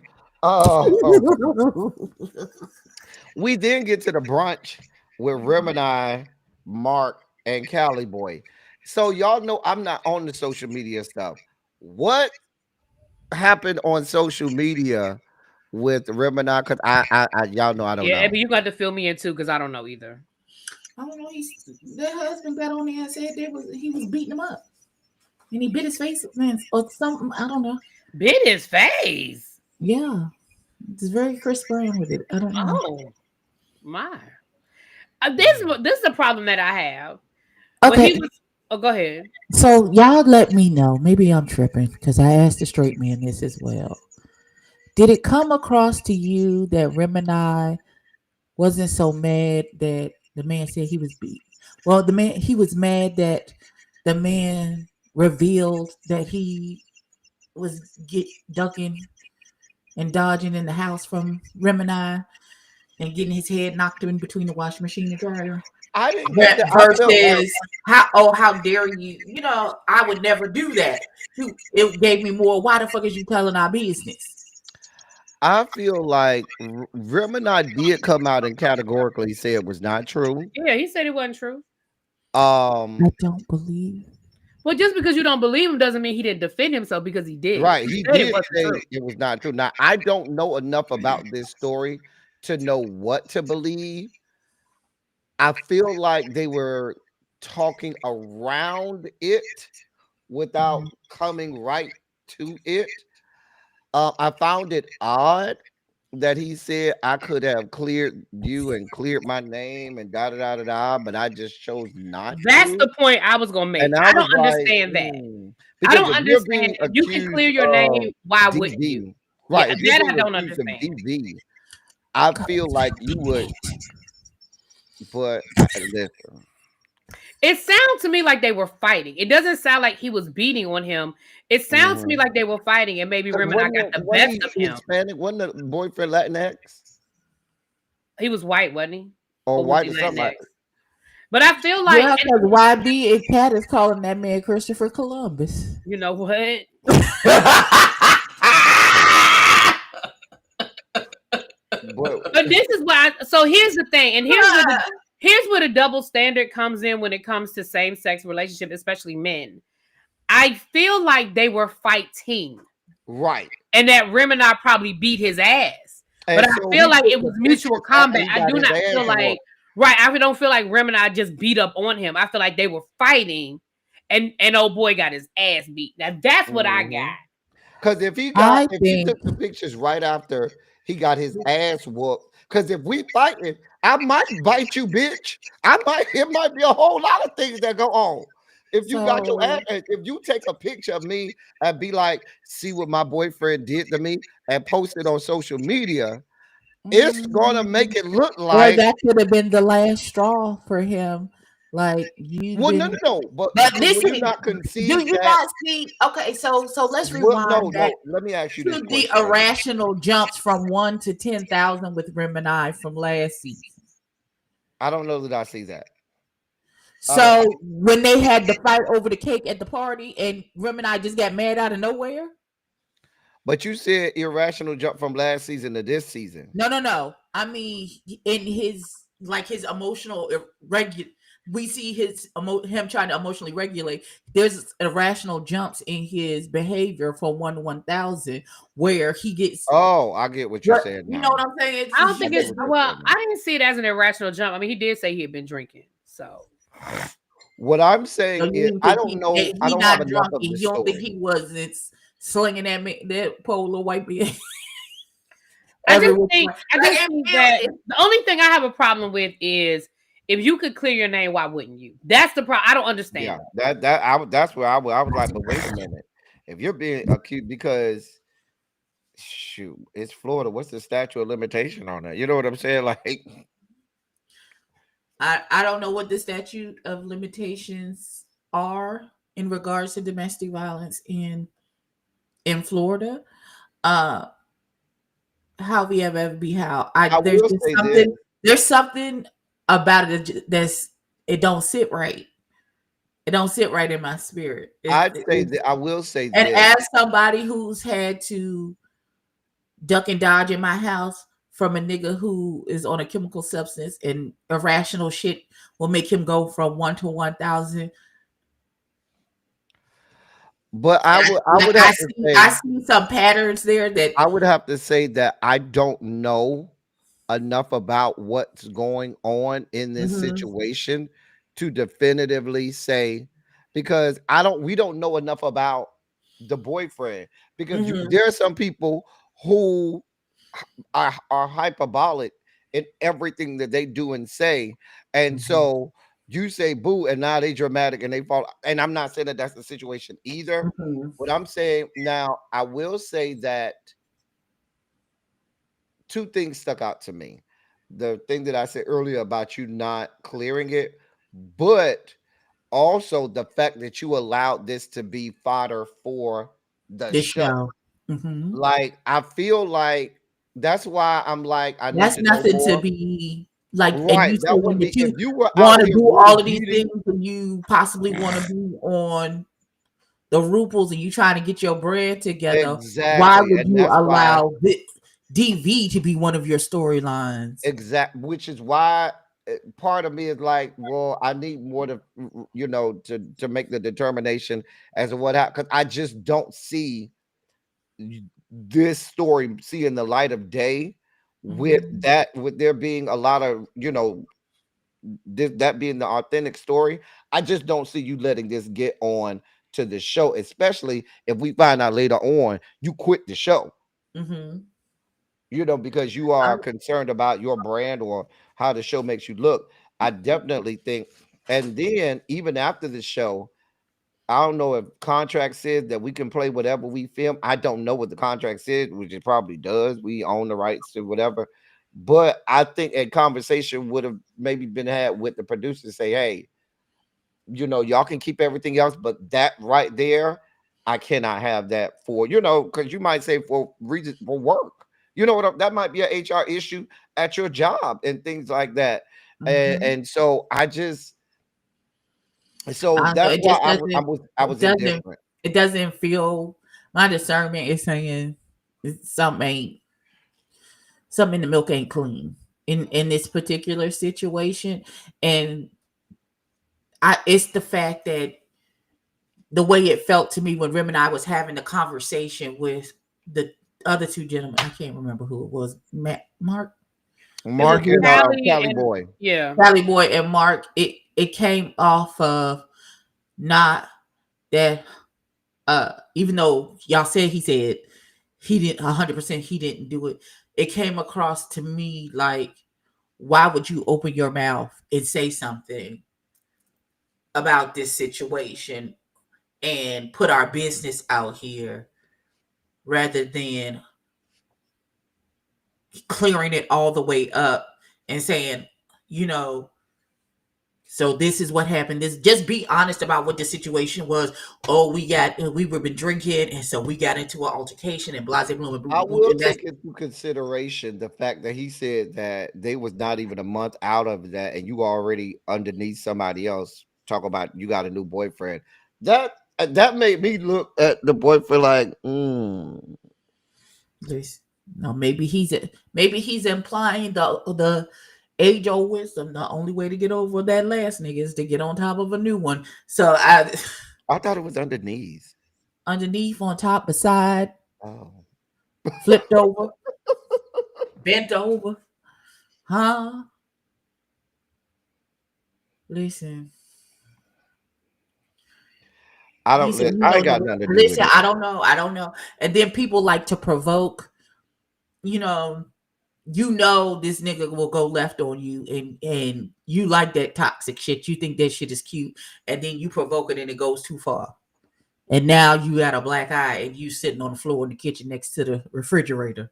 we then get to the brunch with Rem and I, Mark, and Cali Boy. So y'all know I'm not on the social media stuff. What happened on social media with Remini? Because I y'all know I don't Yeah, know. but you got to fill me in too because I don't know either. I don't know. Their husband got on there and said he was beating him up, and he bit his face, man, or something. I don't know. Bit his face. Yeah, it's very Chris Brown with it. I don't know. Oh my! This is a problem that I have. When Okay, he was, oh, go ahead. so y'all let me know. Maybe I'm tripping because I asked the straight man this as well. Did it come across to you that Remini wasn't so mad that the man said he was beat? Well, he was mad that the man revealed that he was ducking and dodging in the house from Remini and getting his head knocked in between the washing machine and dryer. I didn't get that. I felt like Versus how dare you? You know, I would never do that. It gave me more. Why the fuck is you telling our business? I feel like Remini did come out and categorically say it was not true. Yeah, he said it wasn't true. I don't believe. Well, just because you don't believe him doesn't mean he didn't defend himself because he did. Right, he did say true. it was not true. Now, I don't know enough about this story to know what to believe. I feel like they were talking around it without coming right to it. I found it odd that he said I could have cleared you and cleared my name and da da da da da, but I just chose not That's to. the point I was gonna make. And I I don't was like, understand that. I because don't if you're being understand. If you can clear accused your name, of why wouldn't you? DV, right? Yeah, If you're that I being don't accused of understand. DV, I feel like you would, but listen, It sounds to me like they were fighting. It doesn't sound like he was beating on him. It sounds to me like they were fighting, and maybe 'cause Remini got the best of he him. Hispanic? Wasn't the boyfriend Latinx He was white, wasn't he? or Or was white he or something like Latinx? But I feel like, Yeah, because YB and Cat is calling that man Christopher Columbus. you know what? But this is why. So here's the thing, and here's where the double standard comes in when it comes to same sex relationship, especially men. I feel like they were fighting, right. and that Remini probably beat his ass. And But I so feel he like took it the was mutual pictures after combat. he I got do his not ass feel like whooped. right. I don't feel like Remini just beat up on him. I feel like they were fighting, and old boy got his ass beat. Now that's what I got. Because if he took the pictures right after he got his ass whooped, because if we fighting, I might bite you, bitch. It might be a whole lot of things that go on. If you got your ass, if you take a picture of me and be like, see what my boyfriend did to me and post it on social media, it's gonna make it look Well, like that could have been the last straw for him. Like you. well, no. But listen, will you not concede do you that? not see? Okay, so let's Well, rewind no. Let me ask you this to the question. irrational jumps from 1 to 10,000 with Remini from last season. I don't know that I see that. So when they had the fight over the cake at the party, and Remini just got mad out of nowhere. But you said irrational jump from last season to this season. No. I mean, in his emotional we see him trying to emotionally regulate. There's irrational jumps in his behavior from 1 to 1,000 where he gets. Oh, I get what you're saying. You know what I'm saying? I don't think it's well. I didn't see it as an irrational jump. I mean, he did say he had been drinking. So what I'm saying is, I don't know. I don't have enough of the You don't think story. he wasn't slinging that poor little white bitch? I just think that the only thing I have a problem with is if you could clear your name, why wouldn't you? That's the problem. I don't understand. Yeah, that's where I was like, but wait a minute. If you're being accused, because shoot, it's Florida. What's the statute of limitation on that? You know what I'm saying? Like, I don't know what the statute of limitations are in regards to domestic violence in Florida. How we ever be how there's something about it it don't sit right. It don't sit right in my spirit. I will say and this. as somebody who's had to duck and dodge in my house from a nigga who is on a chemical substance and irrational shit will make him go from 1 to 1,000. But I Like would have to I say see some patterns there that I would have to say that I don't know enough about what's going on in this mhm, situation to definitively say, because I don't we don't know enough about the boyfriend, because mhm, there are some people who are hyperbolic in everything that they do and say, and mhm, so you say boo and now they dramatic and they fall, and I'm not saying that that's the situation either, mhm, but I'm saying now I will say that two things stuck out to me. The thing that I said earlier about you not clearing it, but also the fact that you allowed this to be fodder for the this show. show. Mhm. Like, I feel like that's why I'm like, I need That's to know nothing to more. be like, and Right. you That saying wouldn't that be if you you were out want to here do really all of these beating. things and you possibly want to be on the Ruples and you trying to get your bread together. Why Exactly. would And you that's why allow DV to be one of your storylines? which is why part of me is like, well, I need more to to make the determination as to what happened, because I just don't see this story seeing the light of day with Mhm, that, with there being a lot of that being the authentic story. I just don't see you letting this get on to the show, especially if we find out later on you quit the show, mhm. because you are concerned about your brand or how the show makes you look. I definitely think, and then even after the show, I don't know if contract says that we can play whatever we film. I don't know what the contract says, which it probably does. We own the rights to whatever. But I think a conversation would have maybe been had with the producer, say, hey, y'all can keep everything else, but that right there, I cannot have that for, because you might say for reasons for work. That might be an HR issue at your job and things like that. And, Mhm. and so I just, so I don't know. that's It why just doesn't. I It was doesn't. indifferent. It doesn't feel. My discernment is saying something ain't. Something in the milk ain't clean in this particular situation, and it's the fact that the way it felt to me when Rim and I was having the conversation with the other two gentlemen. I can't remember who it was. Mark, It was Mark who and else? Callie Cali and Boy. yeah. Sally Boy and Mark. It came off of not that even though y'all said he didn't 100% he didn't do it. It came across to me like, why would you open your mouth and say something about this situation and put our business out here rather than clearing it all the way up and saying, you know, so this is what happened. This, just be honest about what the situation was. Oh, we were been drinking, and so we got into an altercation and blah blah blah blah I blah. will And that's take into consideration the fact that he said that they was not even a month out of that, and you already underneath somebody else. Talk about you got a new boyfriend. That made me look at the boyfriend like, this. No, maybe he's implying the age old wisdom. The only way to get over that last nigga is to get on top of a new one. So I I thought it was underneath. underneath, on top, beside, Oh, flipped over, bent over, huh? Listen, I he don't. said, I ain't got nothing to do with listen, it. I don't know. And then people like to provoke, you know, this nigga will go left on you, and you like that toxic shit. You think that shit is cute, and then you provoke it and it goes too far. And now you got a black eye and you sitting on the floor in the kitchen next to the refrigerator.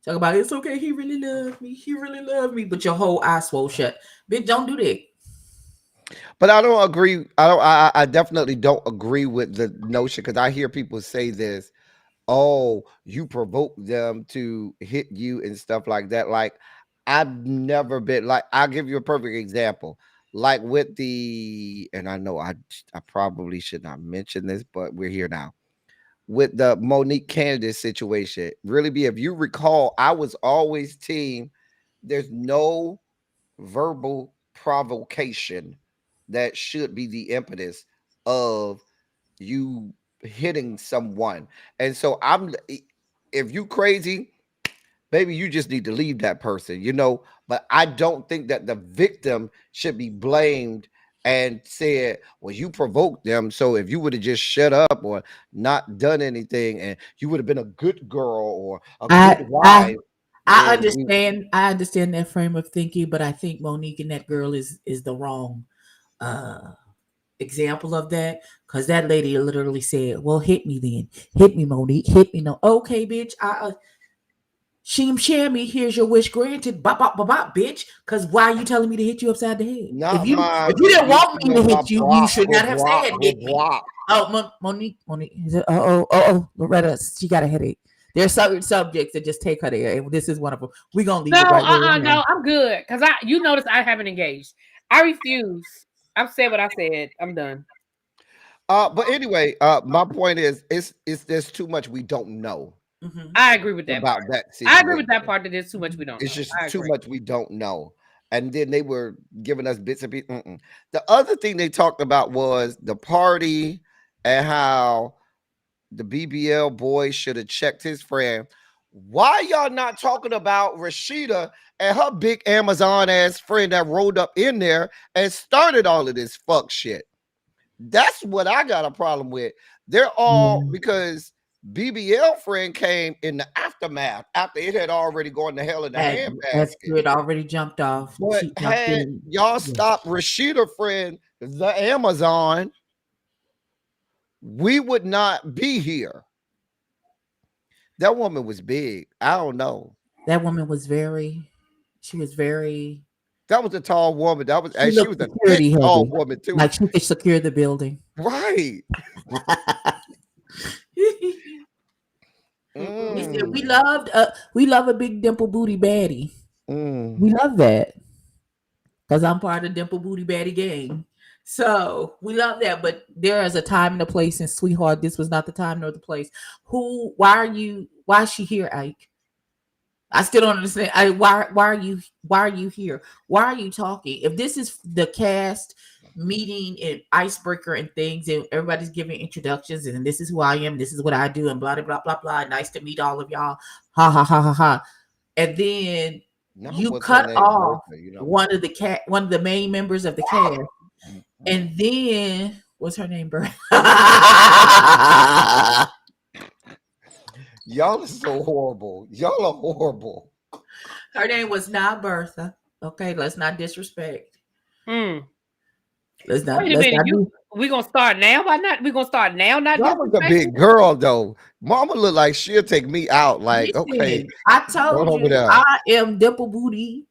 Talk about it's okay, he really loved me. He really loved me, but your whole eye swole shut. Bitch, don't do that. But I don't agree. I don't. I definitely don't agree with the notion, because I hear people say this. Oh, you provoke them to hit you and stuff like that. Like, I've never been like, I'll give you a perfect example. Like with and I know I probably should not mention this, but we're here now. With the Monique Candace situation, really be if you recall, I was always team. There's no verbal provocation that should be the impetus of you hitting someone. And so if you crazy, baby, you just need to leave that person, But I don't think that the victim should be blamed and said, well, you provoked them. So if you would have just shut up or not done anything and you would have been a good girl or a good I I wife, I then we understand. I understand that frame of thinking, but I think Monique and that girl is the wrong uh example of that, because that lady literally said, "Well, hit me then, hit me, Monique, hit me." No, okay, bitch. Sheem Shammy, here's your wish granted. Bop bop bop bop, bitch. Because why are you telling me to hit you upside the head? not my If you didn't want me to my hit you, you block should will not have block said will hit me. block. Oh, Monique. Oh, Loretta, she got a headache. There are certain subjects that just take her there, and this is one of them. We're gonna leave No, it right where it's no, at. I'm good. Cause you notice I haven't engaged. I refuse. I've said what I said. I'm done. But anyway, my point is, it's there's too much we don't know Mhm. I agree with that about part. that I agree situation. with that part that there's too much we don't It's know. just I too agree. much we don't know. And then they were giving us bits and pieces. The other thing they talked about was the party and how the BBL boy should have checked his friend. Why y'all not talking about Rashida and her big Amazon ass friend that rolled up in there and started all of this fuck shit? That's what I got a problem with. They're all Yeah. because BBL friend came in the aftermath after it had already gone to hell in the As handbasket. Spirit already jumped off. But She jumped had in. y'all Yeah. stopped Rashida friend, the Amazon, we would not be here. That woman was big. I don't know. That woman was very. She was very. That was a tall woman. She And she looked was a thick security tall heavy, woman too. like she could secure the building. Right. We said Mm, we love a big dimple booty baddie. mm. We love that because I'm part of the dimple booty baddie gang. So we love that, but there is a time and a place. And sweetheart, this was not the time nor the place. Who? Why are you? Why is she here, Ike? I still don't understand. Why are you here? Why are you talking? If this is the cast meeting and icebreaker and things, and everybody's giving introductions, and this is who I am, this is what I do, and blah blah blah blah blah. Nice to meet all of y'all. Ha ha ha ha ha. And then No, you what's her cut name? off Bertha, one of the main members of the cast, Mm. and then what's her name, Bert? Y'all are so horrible. Y'all are horrible. Her name was not Bertha. Okay, let's not disrespect. Mm. Let's not. Wait a Let's minute. not do. We gonna start now? Why not? We gonna start now? Not Y'all was a disrespectful. big girl though. Mama look like she'll take me out. Like, okay, Listen, I go told over you there. I am dimple booty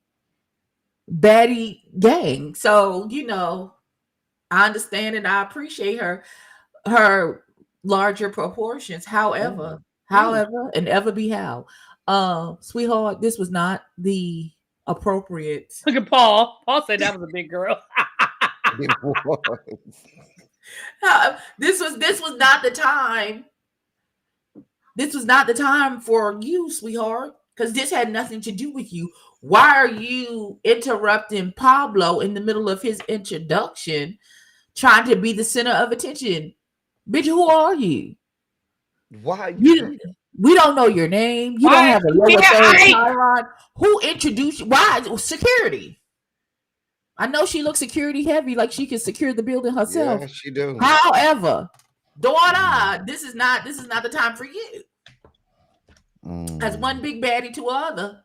baddie gang. So I understand and I appreciate her larger proportions. Mm, mm. However, and ever be how. Sweetheart, this was not the appropriate. Look at Paul. Paul said that was a big girl. It was. This was not the time. This was not the time for you, sweetheart, because this had nothing to do with you. Why are you interrupting Pablo in the middle of his introduction, trying to be the center of attention? Bitch, who are you? Why are you You here? we don't know your name. You don't Why have a is she lower here, third Ike? Chiron. Who introduced you? Why security? I know she looks security heavy, like she can secure the building herself. Yeah, she do. However, Mm, daughter, this is not the time for you. As one mm. big baddie to other.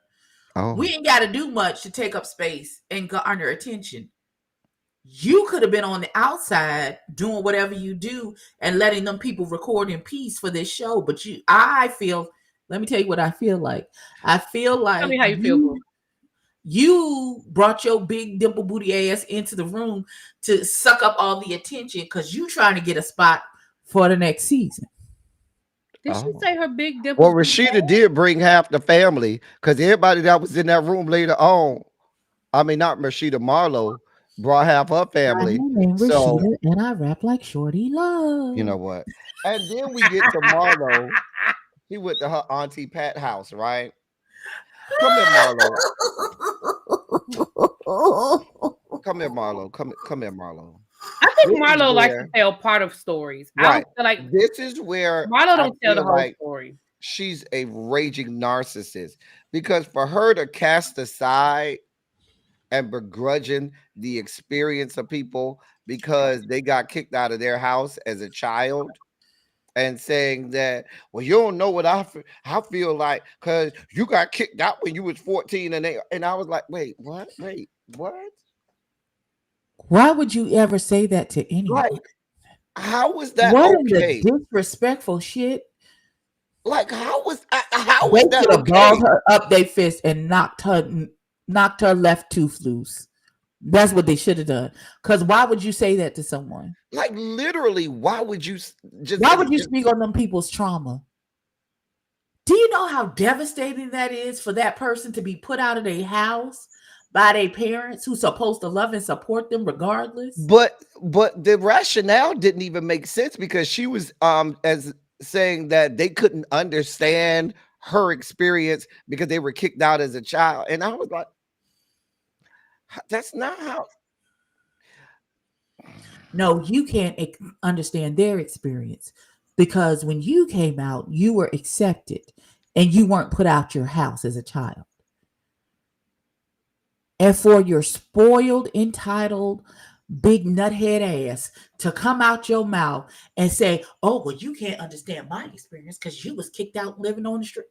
Oh, We ain't got to do much to take up space and garner attention. You could have been on the outside doing whatever you do and letting them people record in peace for this show. But let me tell you what I feel like. I feel Tell me like how you feel, boo. you brought your big dimple booty ass into the room to suck up all the attention because you trying to get a spot for the next season. Did she oh. say her big Well, dimple? Rashida did bring half the family because everybody that was in that room later on, I mean, not Rashida Marlowe, brought half her My family. name is So, Rashida and I rap like Shorty you Love. know what? And then we get to Marlo. He went to her auntie Pat house, right? Come here, Marlo. Come here, Marlo. Come here, Marlo. I think This is Marlo likes to where tell part of stories. I don't right. feel like This is where Marlo I don't tell the feel whole like story. she's a raging narcissist because for her to cast aside and begrudging the experience of people because they got kicked out of their house as a child and saying that, well, you don't know what I feel like because you got kicked out when you was 14 and I was like, wait, what? Wait, what? Why would you ever say that to anyone? Like, how was that What in the okay? disrespectful shit? Like, how They was that should have balled okay? her up their fist and knocked her left tooth loose. That's what they should have done. Because why would you say that to someone? Like, literally, why would you just Why would say you speak on them people's trauma? Do you know how devastating that is for that person to be put out of their house by their parents who's supposed to love and support them regardless? but the rationale didn't even make sense because she was as saying that they couldn't understand her experience because they were kicked out as a child. And I was like, that's not how. No, you can't understand their experience because when you came out, you were accepted and you weren't put out your house as a child. And for your spoiled, entitled, big nuthead ass to come out your mouth and say, "Oh, well, you can't understand my experience because you was kicked out living on the street."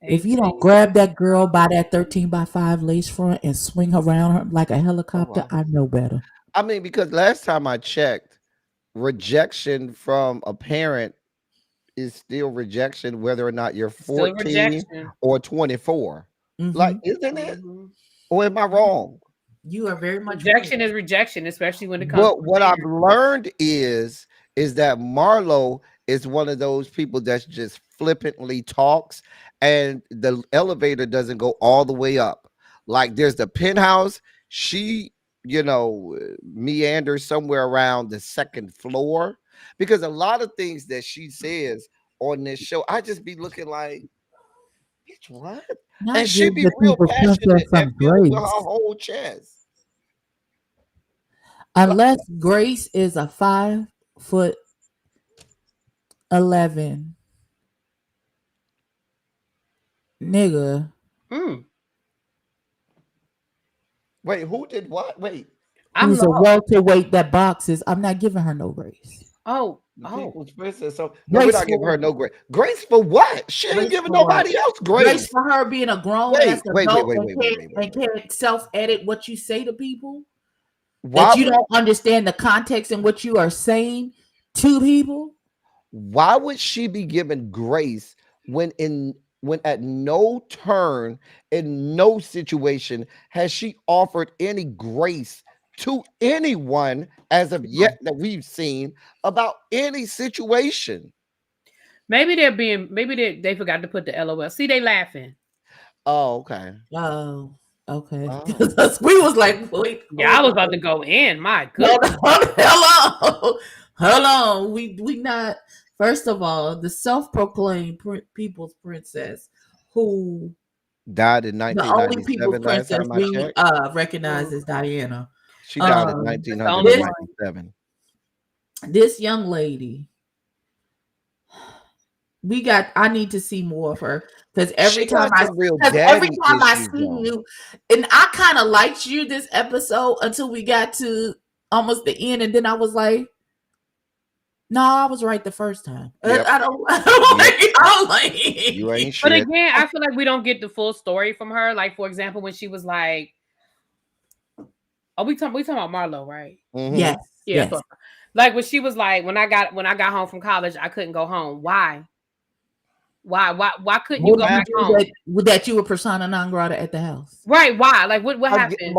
If you don't grab that girl by that 13x5 lace front and swing her around her like a Oh, helicopter, wow. I know better. I mean, because last time I checked, rejection from a parent is still rejection, whether or not you're Still 14 rejection. or 24. Like, Hmm. isn't it? Mhm. Or am I wrong? You are very much Rejection right. is rejection, especially when it comes But from what I've parents. learned is that Marlo is one of those people that's just flippantly talks, and the elevator doesn't go all the way up. Like there's the penthouse, she meanders somewhere around the second floor because a lot of things that she says on this show, I just be looking like, bitch, what? And Not she give be the real people passionate princess and some feel it with her grace. whole chest. Like, Unless Grace is a 5'11" nigga Mm, wait, who did what? Wait. I'm who's a lost. welterweight that boxes, I'm not giving her no grace. Oh, The oh. people's princess. So no, we're Grace not giving her for no grace. Grace for what? She ain't Grace giving for nobody else Grace grace. for her being a grown ass Wait, wait, wait, adult wait, and wait, wait, wait, wait, wait. can't self edit what you say to people. Why That you would don't understand the context in what you are saying to people. why would she be given grace when at no turn in no situation has she offered any grace to anyone as of yet that we've seen about any situation? Maybe they forgot to put the LOL. See, they laughing. Oh, okay. Oh, okay. Oh, Because we was like, wait, Yeah, I hold was about to on. go in. My Hold goodness. on, hello, hold on. We not. First of all, the self-proclaimed people's princess, who died in the only people's 1997 last princess time I we checked. recognize is Diana. She died in Um, That's the only this one. 1997. this young lady, I need to see more of her because She got some real every daddy time I issues, see though. you, and I kind of liked you this episode until we got to almost the end, and then I was like, no, I was right the first time. Yep. I don't, I don't Yep. like, I don't You like. ain't But shit. again, I feel like we don't get the full story from her. Like, for example, when she was like, "Oh, we talking about Marlo, right?" Mhm. Yes, Yeah. yes. Like when she was like, when I got home from college, I couldn't go home. Why? Why couldn't you What go did you back do home? that you were persona non grata at the house? Right? Why? Like what I get happened?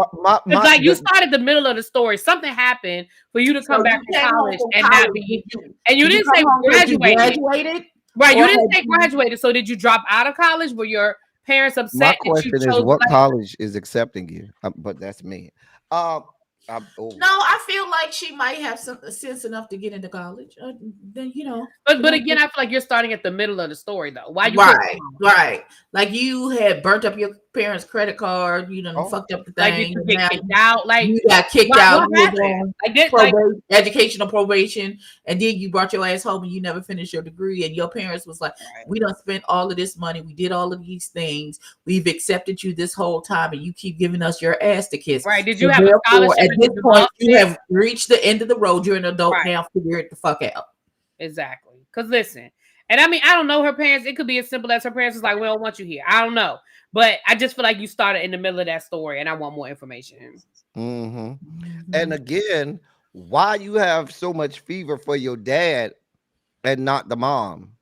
It's my like you started the middle of the story. Something happened for you to So come back you from came home college from and not college. be. And you Did you didn't come say home because you graduated. graduated, Right? You or didn't had say you? graduated. So did you drop out of college? Were your parents my upset that you question is, chose what black? college is accepting you? But that's me. No, Oh, I feel like she might have some sense enough to get into college. Then But again, I feel like you're starting at the middle of the story though. Why you couldn't right, come home? right. Like you had burnt up your parents' credit card. You done Oh. fucked up the Like, did thing. you and get now kicked out? Like, you got kicked what out. You was happened? on Like, this, like, educational probation, and then you brought your ass home and you never finished your degree. And your parents was like, "We done spent all of this money. We did all of these things. We've accepted you this whole time, and you keep giving us your ass to kiss." right? Did So you have a therefore, scholarship? at And this did you point, lost you it? have reached the end of the road. You're an adult Right. now. Figure it the fuck out. Exactly. Because listen, and I mean, I don't know her parents. It could be as simple as her parents was like, "We don't want you here." I don't know, but I just feel like you started in the middle of that story, and I want more information. Mm-hmm. And again, why you have so much fever for your dad and not the mom?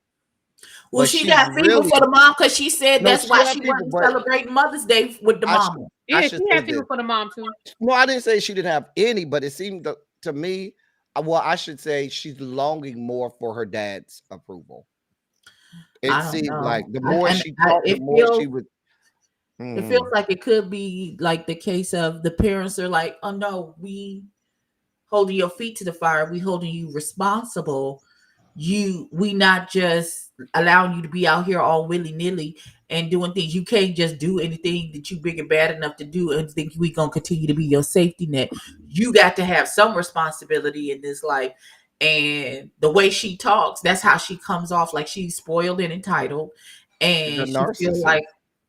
Well, But she she's got fever really for the mom because she said no, that's she why had she fever, wasn't but celebrating Mother's Day with the I, sh- mama. I Yeah, should she say had this. people for the mom too. No, I didn't say she didn't have any, but it seemed to me, well, I should say she's longing more for her dad's approval. I It don't seemed know. like the more she I, talked, the it more feels she would. it feels Mhm. like it could be like the case of the parents are like, "Oh no, we holding your feet to the fire. We holding you responsible. We not just allowing you to be out here all willy-nilly and doing things. You can't just do anything that you big and bad enough to do and think we gonna continue to be your safety net. You got to have some responsibility in this life." And the way she talks, that's how she comes off, like she's spoiled and entitled, She's a and she feel narcissist. like,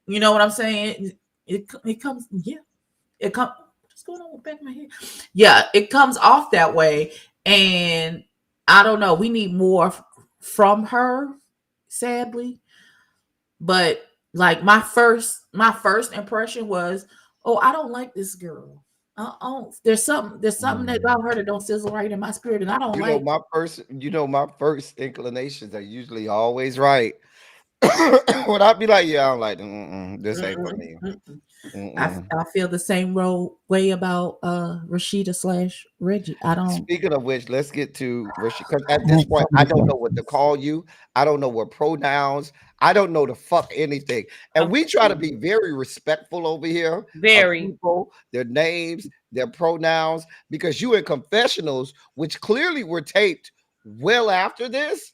you know what I'm saying? It comes, yeah, it comes. What's going on with the back of my head? Yeah, it comes off that way, and I don't know. We need more from her, sadly. But like my first impression was, oh, I don't like this girl. Oh, there's something that about her that don't sizzle right in my spirit, and I don't You know, like. my first inclinations are usually always right. When I be like, yeah, I'm like, this ain't for Mm-mm, me. mm-mm. I, Mm-mm. I feel the same way about Rashida slash Reggie. I don't. Speaking of which, let's get to because at this point, I don't know what to call you. I don't know what pronouns. I don't know the fuck anything. And we try to be very respectful over here of Very. people, their names, their pronouns, because you in confessionals, which clearly were taped well after this.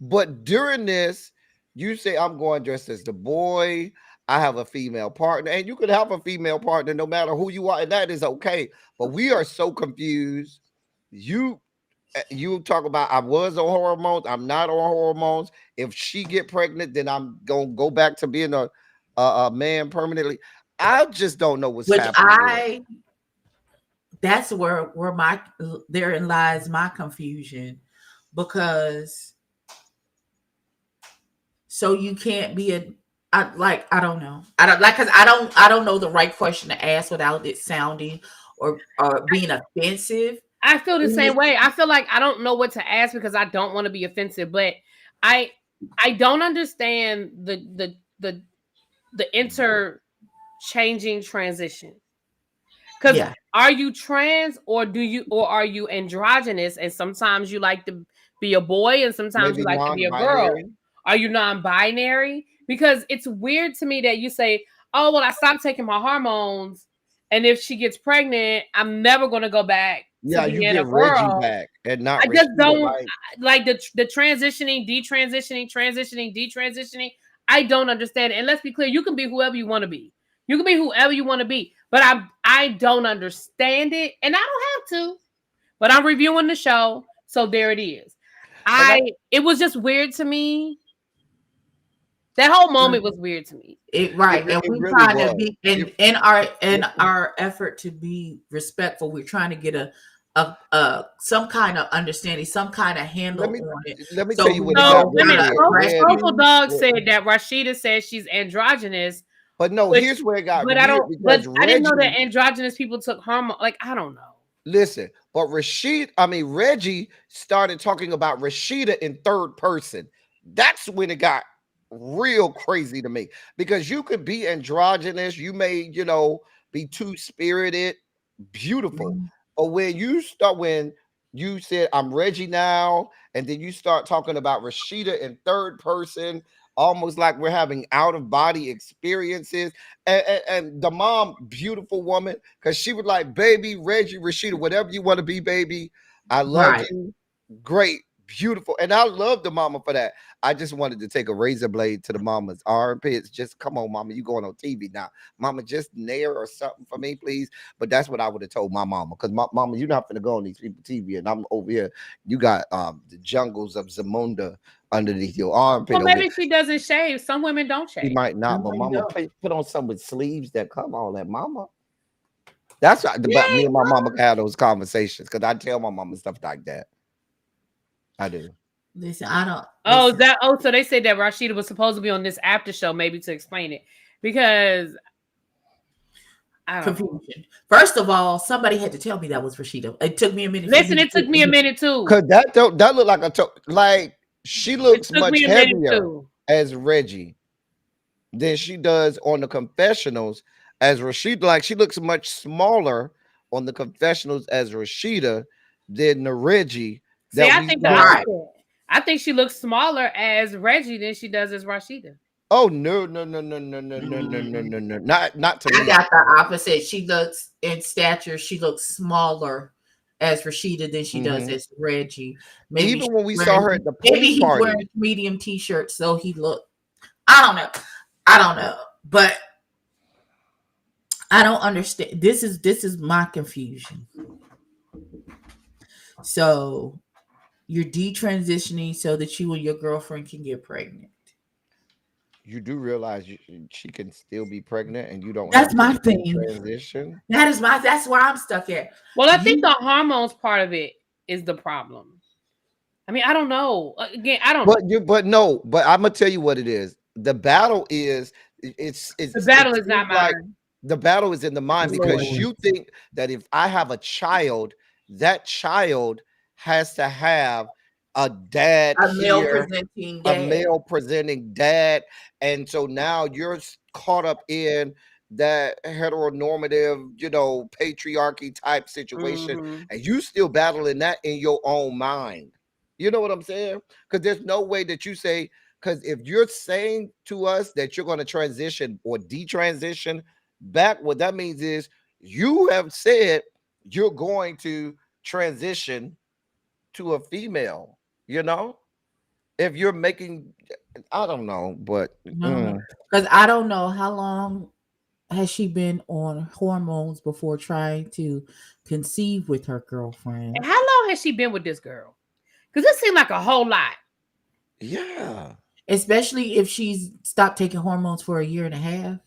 But during this, you say, I'm going dressed as the boy. I have a female partner, and you could have a female partner no matter who you are, and that is okay. But we are so confused. You talk about I was on hormones, I'm not on hormones. If she get pregnant, then I'm gonna go back to being a man permanently. I just don't know what's Which happening here. that's where my therein lies my confusion, because so you can't be I don't know. I don't like, because I don't know the right question to ask without it sounding or being offensive. I feel the same way. I feel like I don't know what to ask because I don't want to be offensive, but I I don't understand the interchanging transition. Because Yeah. are you trans or are you androgynous? And sometimes you like to be a boy and sometimes you Maybe like to be a girl. non-binary. Are you non-binary? Because it's weird to me that you say, "Oh, well, I stopped taking my hormones, and if she gets pregnant, I'm never going to go back to Yeah, you being a get Reggie girl." back and not I just Rashida. don't like the transitioning, detransitioning, transitioning, detransitioning. I don't understand it. And let's be clear, you can be whoever you want to be. You can be whoever you want to be. But I don't understand it. And I don't have to. But I'm reviewing the show. So there it is. It was just weird to me. That whole moment was weird to me. Right, and It we really trying to was. be in our effort to be respectful. We're trying to get a some kind of understanding, some kind of handle Let me on it. let me So tell you we what it know got Wait a really how minute. to weird. address When, Uncle Dog when- said that Rashida says she's androgynous. but no, But here's where it got But I weird don't. But because I didn't know Reggie, that androgynous people took hormone. Like I don't know. listen, but Reggie started talking about Rashida in third person. That's when it got real crazy to me because you could be androgynous, you may, be two-spirited, beautiful. But when you said I'm Reggie now, and then you start talking about Rashida in third person, almost like we're having out of body experiences. And the mom, beautiful woman, because she was like, baby, Reggie, Rashida, whatever you want to be, baby. I love right. you. Great. beautiful. And I love the mama for that. I just wanted to take a razor blade to the mama's armpits. Just come on, mama, you going on TV now. Mama, just nair or something for me, please. But that's what I would have told my mama. Because my mama, you're not gonna go on these people TV, and I'm over here. You got the jungles of Zamunda underneath your armpit. Well, Over maybe there. she doesn't shave. Some women don't She shave. might not, but Somebody mama, don't. put on some with sleeves that come on that mama. That's why but me Yeah, and my mama had those conversations because I tell my mama stuff like that. I do. listen, I don't. Oh, Listen, that. Oh, so they said that Rashida was supposed to be on this after show, maybe to explain it, because I don't know. confusion. First of all, somebody had to tell me that was Rashida. It took me a minute. Listen, it took me a minute too. Cause that look like like she It looks took much me a minute heavier too. as Reggie than she does on the confessionals as Rashida. Like she looks much smaller on the confessionals as Rashida than the Reggie See, that I we think the saw. opposite. I think she looks smaller as Reggie than she does as Rashida. Oh no, not to I me. got the opposite. She looks in stature. She looks smaller as Rashida than she does as Reggie. Maybe Even she's when we saw wearing- her at the maybe pool he's party. wearing a medium t-shirt, so he look. I don't know, but I don't understand. This is my confusion. So you're detransitioning so that you and your girlfriend can get pregnant. You do realize she can still be pregnant and you don't That's have my to thing. transition. That's where I'm stuck at. Well, I think the hormones part of it is the problem. I mean, I don't know. Again, I don't know. But I'm gonna tell you what it is. The battle is it's The battle it is not seems like mine. the battle is in the mind because Lord. you think that if I have a child, that child has to have a dad A male here, presenting a dad. male presenting dad, and so now you're caught up in that heteronormative, patriarchy type situation, Mhm. and you still battling that in your own mind. You know what I'm saying? Because there's no way that you say, because if you're saying to us that you're going to transition or detransition back, what that means is you have said you're going to transition to a female, if you're making, I don't know, but No, because I don't know how long has she been on hormones before trying to conceive with her girlfriend. And how long has she been with this girl? Because it seemed like a whole lot. yeah. Especially if she's stopped taking hormones for a year and a half.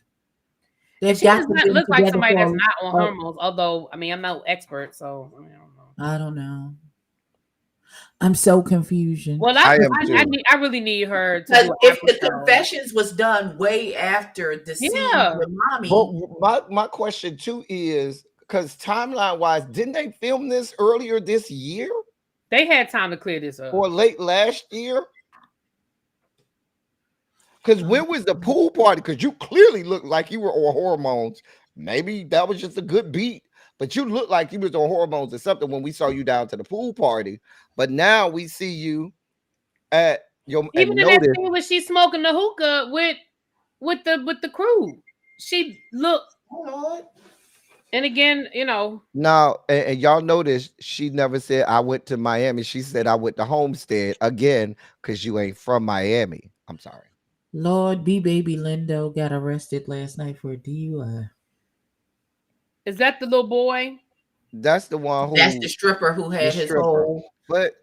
They've She got does to not been look like together somebody that's for- not on hormones. Although, I mean, I'm no expert, so I don't know. I don't know. I'm so confused. Well, I am I really need her to Because do if the after show. confessions was done way after the scene Yeah. with mommy, But my question too is because timeline wise, didn't they film this earlier this year They had time to clear this up. or late last year? Because when was the pool party? Because you clearly looked like you were on hormones. Maybe that was just a good beat, but you looked like you was on hormones or something when we saw you down to the pool party. But now we see you at your Even and in that notice scene when she's smoking the hookah with the crew, she looked. And again, now and y'all notice she never said I went to Miami. She said I went to Homestead again because you ain't from Miami. I'm sorry. Lord, baby Lindo got arrested last night for a DUI. is that the little boy? That's the one who That's the stripper who had his stripper. whole But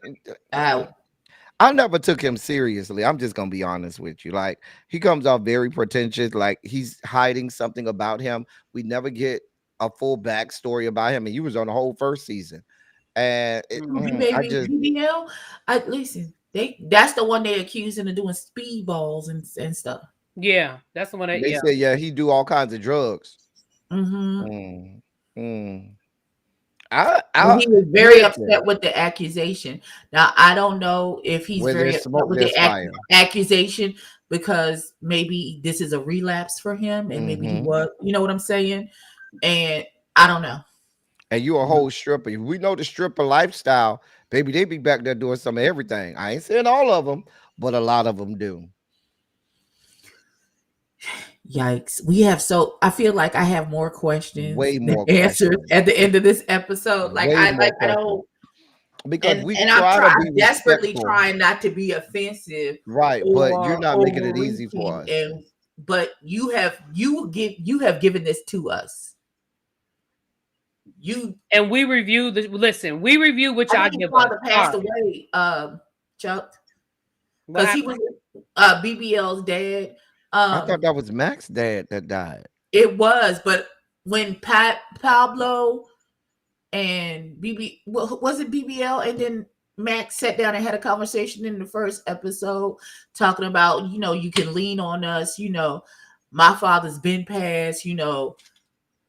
out. I never took him seriously. I'm just gonna be honest with you. Like he comes off very pretentious, like he's hiding something about him. We never get a full backstory about him, and he was on the whole first season. And I Baby just BBL. Listen. That's the one they accused him of doing speedballs and stuff. Yeah, that's the one. they said he do all kinds of drugs. Mm-hmm. He was very upset with the accusation. Now I don't know if he's Where very there's upset smoke, with there's the fire. accusation because maybe this is a relapse for him, and maybe he was. You know what I'm saying? And I don't know. And you a whole stripper. We know the stripper lifestyle, baby. They be back there doing some of everything. I ain't saying all of them, but a lot of them do. Yikes. I feel like I have more questions Way more than answers questions. at the end of this episode. Like Way I more don't because we and try to be I'm desperately respectful, trying not to be offensive right? But you're or not making it easy for overreaching, us. and but you have given this to us. You, And we review the listen. We review what I y'all think his give us. father passed Sorry. away, Chuck, What because he happened? was BBL's dad. I thought that was Max's dad that died. It was, but when Pablo and was it BBL, and then Max sat down and had a conversation in the first episode talking about, you can lean on us, my father's been passed,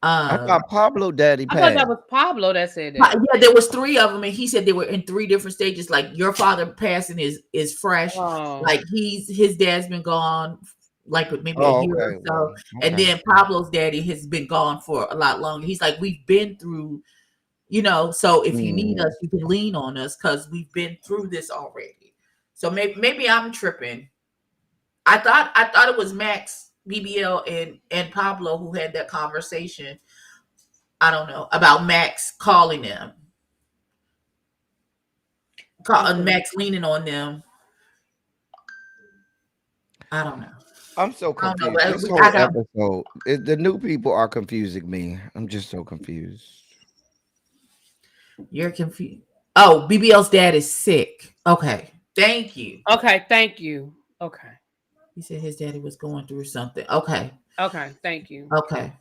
I thought Pablo daddy I thought that passed. was Pablo that said that. yeah, there was three of them, and he said they were in three different stages. Like, your father passing is fresh, Oh. like his dad's been gone like maybe a Oh, year or okay. so, Well, and okay. then Pablo's daddy has been gone for a lot longer. He's like, we've been through, so if you need us, you can lean on us because we've been through this already. So maybe I'm tripping. I thought it was Max, BBL, and Pablo who had that conversation. I don't know about Max calling them, Max leaning on them. I don't know. I'm so I don't know. confused. This whole episode, the new people are confusing me. I'm just so confused. You're confused. Oh, BBL's dad is sick. Okay. Thank you. Okay, thank you. Okay. He said his daddy was going through something. Okay. Okay, thank you. Okay.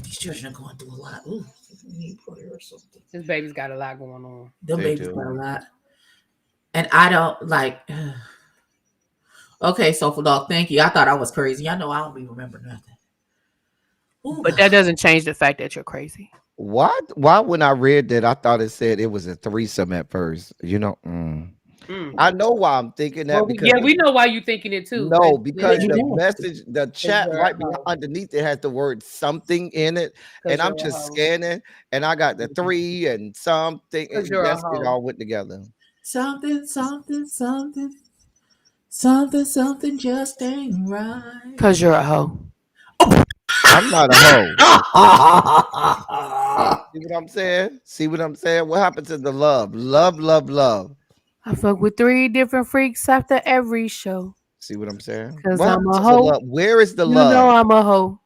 These children are going through a lot. Ooh, need prayer or something. This baby's got a lot going on. Them They babies do. got a lot. And I don't like. Okay, so for dog, thank you. I thought I was crazy. I know I don't even remember nothing. Ooh, But that doesn't change the fact that you're crazy. Why? Why? When I read that, I thought it said it was a threesome at first. I know why I'm thinking that Well, because yeah, we know why you're thinking it too. no, because you the know. message, the chat you're right a hoe. underneath it has the word something in it, 'Cause and I'm you're a just hoe. scanning, and I got the three and something, 'Cause and you're a that's it hoe. all went together. Something, something, something, something, something just ain't right. 'Cause you're a hoe. I'm not a hoe. See what I'm saying? See what I'm saying? What happened to the love? Love, love, love. I fuck with 3 different freaks after every show. See what I'm saying? 'Cause What I'm happened a to the hoe. love? Where is the You know love? I'm a hoe.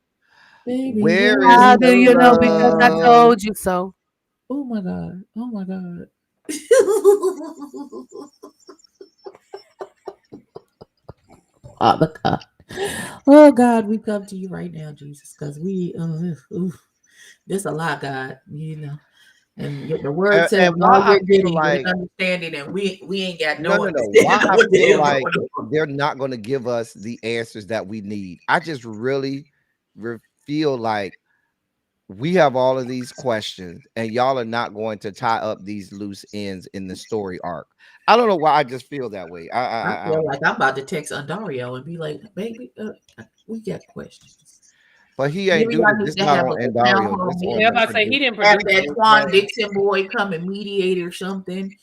Baby, Where is How baby. do the you know? Because I love? told you so. Oh my god. Oh my god. Oh my god. Oh God, we come to you right now, Jesus, because there's a lot, God, and yet the word says, And "And why all I we're feel getting is like understanding," and we ain't got no, no no, no. understanding Why of I what the feel hell like going on. they're not going to give us the answers that we need. I just really feel like we have all of these questions, and y'all are not going to tie up these loose ends in the story arc. I don't know why. I just feel that way. I I feel don't like know. I'm about to text Andario and be like, "Baby, we got questions. But he ain't Maybe do I this. need This to not have on a town Endario. hall This Yeah, on I'm meeting, the about to say he producer. didn't have produce that this, Twan man. Dixon boy come and mediate or something,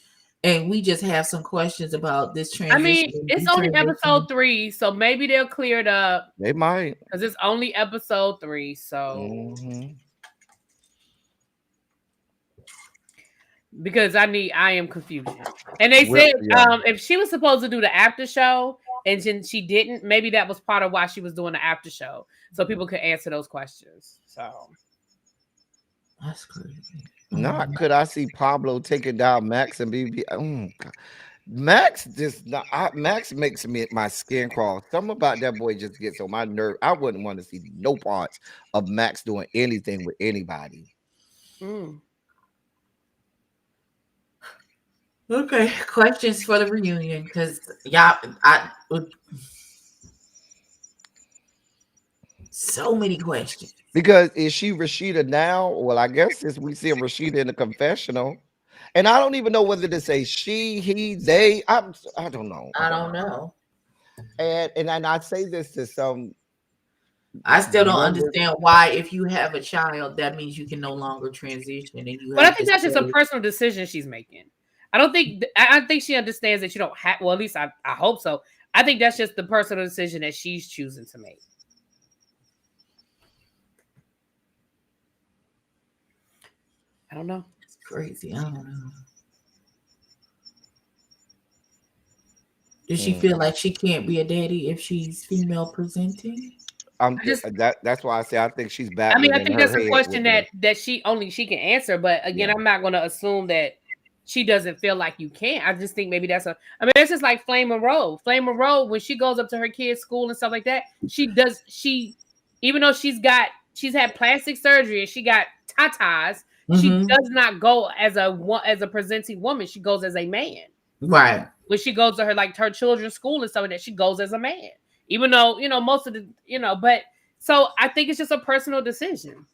and we just have some questions about this I mean, transition. it's only episode 3, so maybe they'll clear it up They might. because it's only episode 3. So Mhm. because I am confused. And they Well, said yeah. if she was supposed to do the after show and then she didn't, maybe that was part of why she was doing the after show, so people could answer those questions. So That's crazy. Not could I see Pablo taking down Max and BB? Oh, God. Max just not. Max makes me my skin crawl. Something about that boy just gets on my nerve. I wouldn't want to see no parts of Max doing anything with anybody. Okay, questions for the reunion because y'all, so many questions. Because is she Rashida now? Well, I guess since we see Rashida in the confessional, and I don't even know whether to say she, he, they. I don't know. I don't know. And I say this to some I still don't members. understand why, if you have a child, that means you can no longer transition and you but I have think to that's just a stay. personal decision she's making. I think she understands that you don't have, well, at least I hope so. I think that's just the personal decision that she's choosing to make. I don't know. It's crazy. I don't know. Does she feel like she can't be a daddy if she's female presenting? I just That's why I say I think she's I mean, battling I in think her that's a head with question that she can answer. But again, yeah. I'm not going to assume that she doesn't feel like you can't. I just think maybe that's a. I mean, it's just like Flame Monroe. Flame Monroe, when she goes up to her kids' school and stuff like that, even though she's had plastic surgery and she got tatas, she Mm-hmm. does not go as a presenting woman. She goes as a man. Right. When she goes to her children's school and stuff like that, she goes as a man. Even though most of the but so I think it's just a personal decision.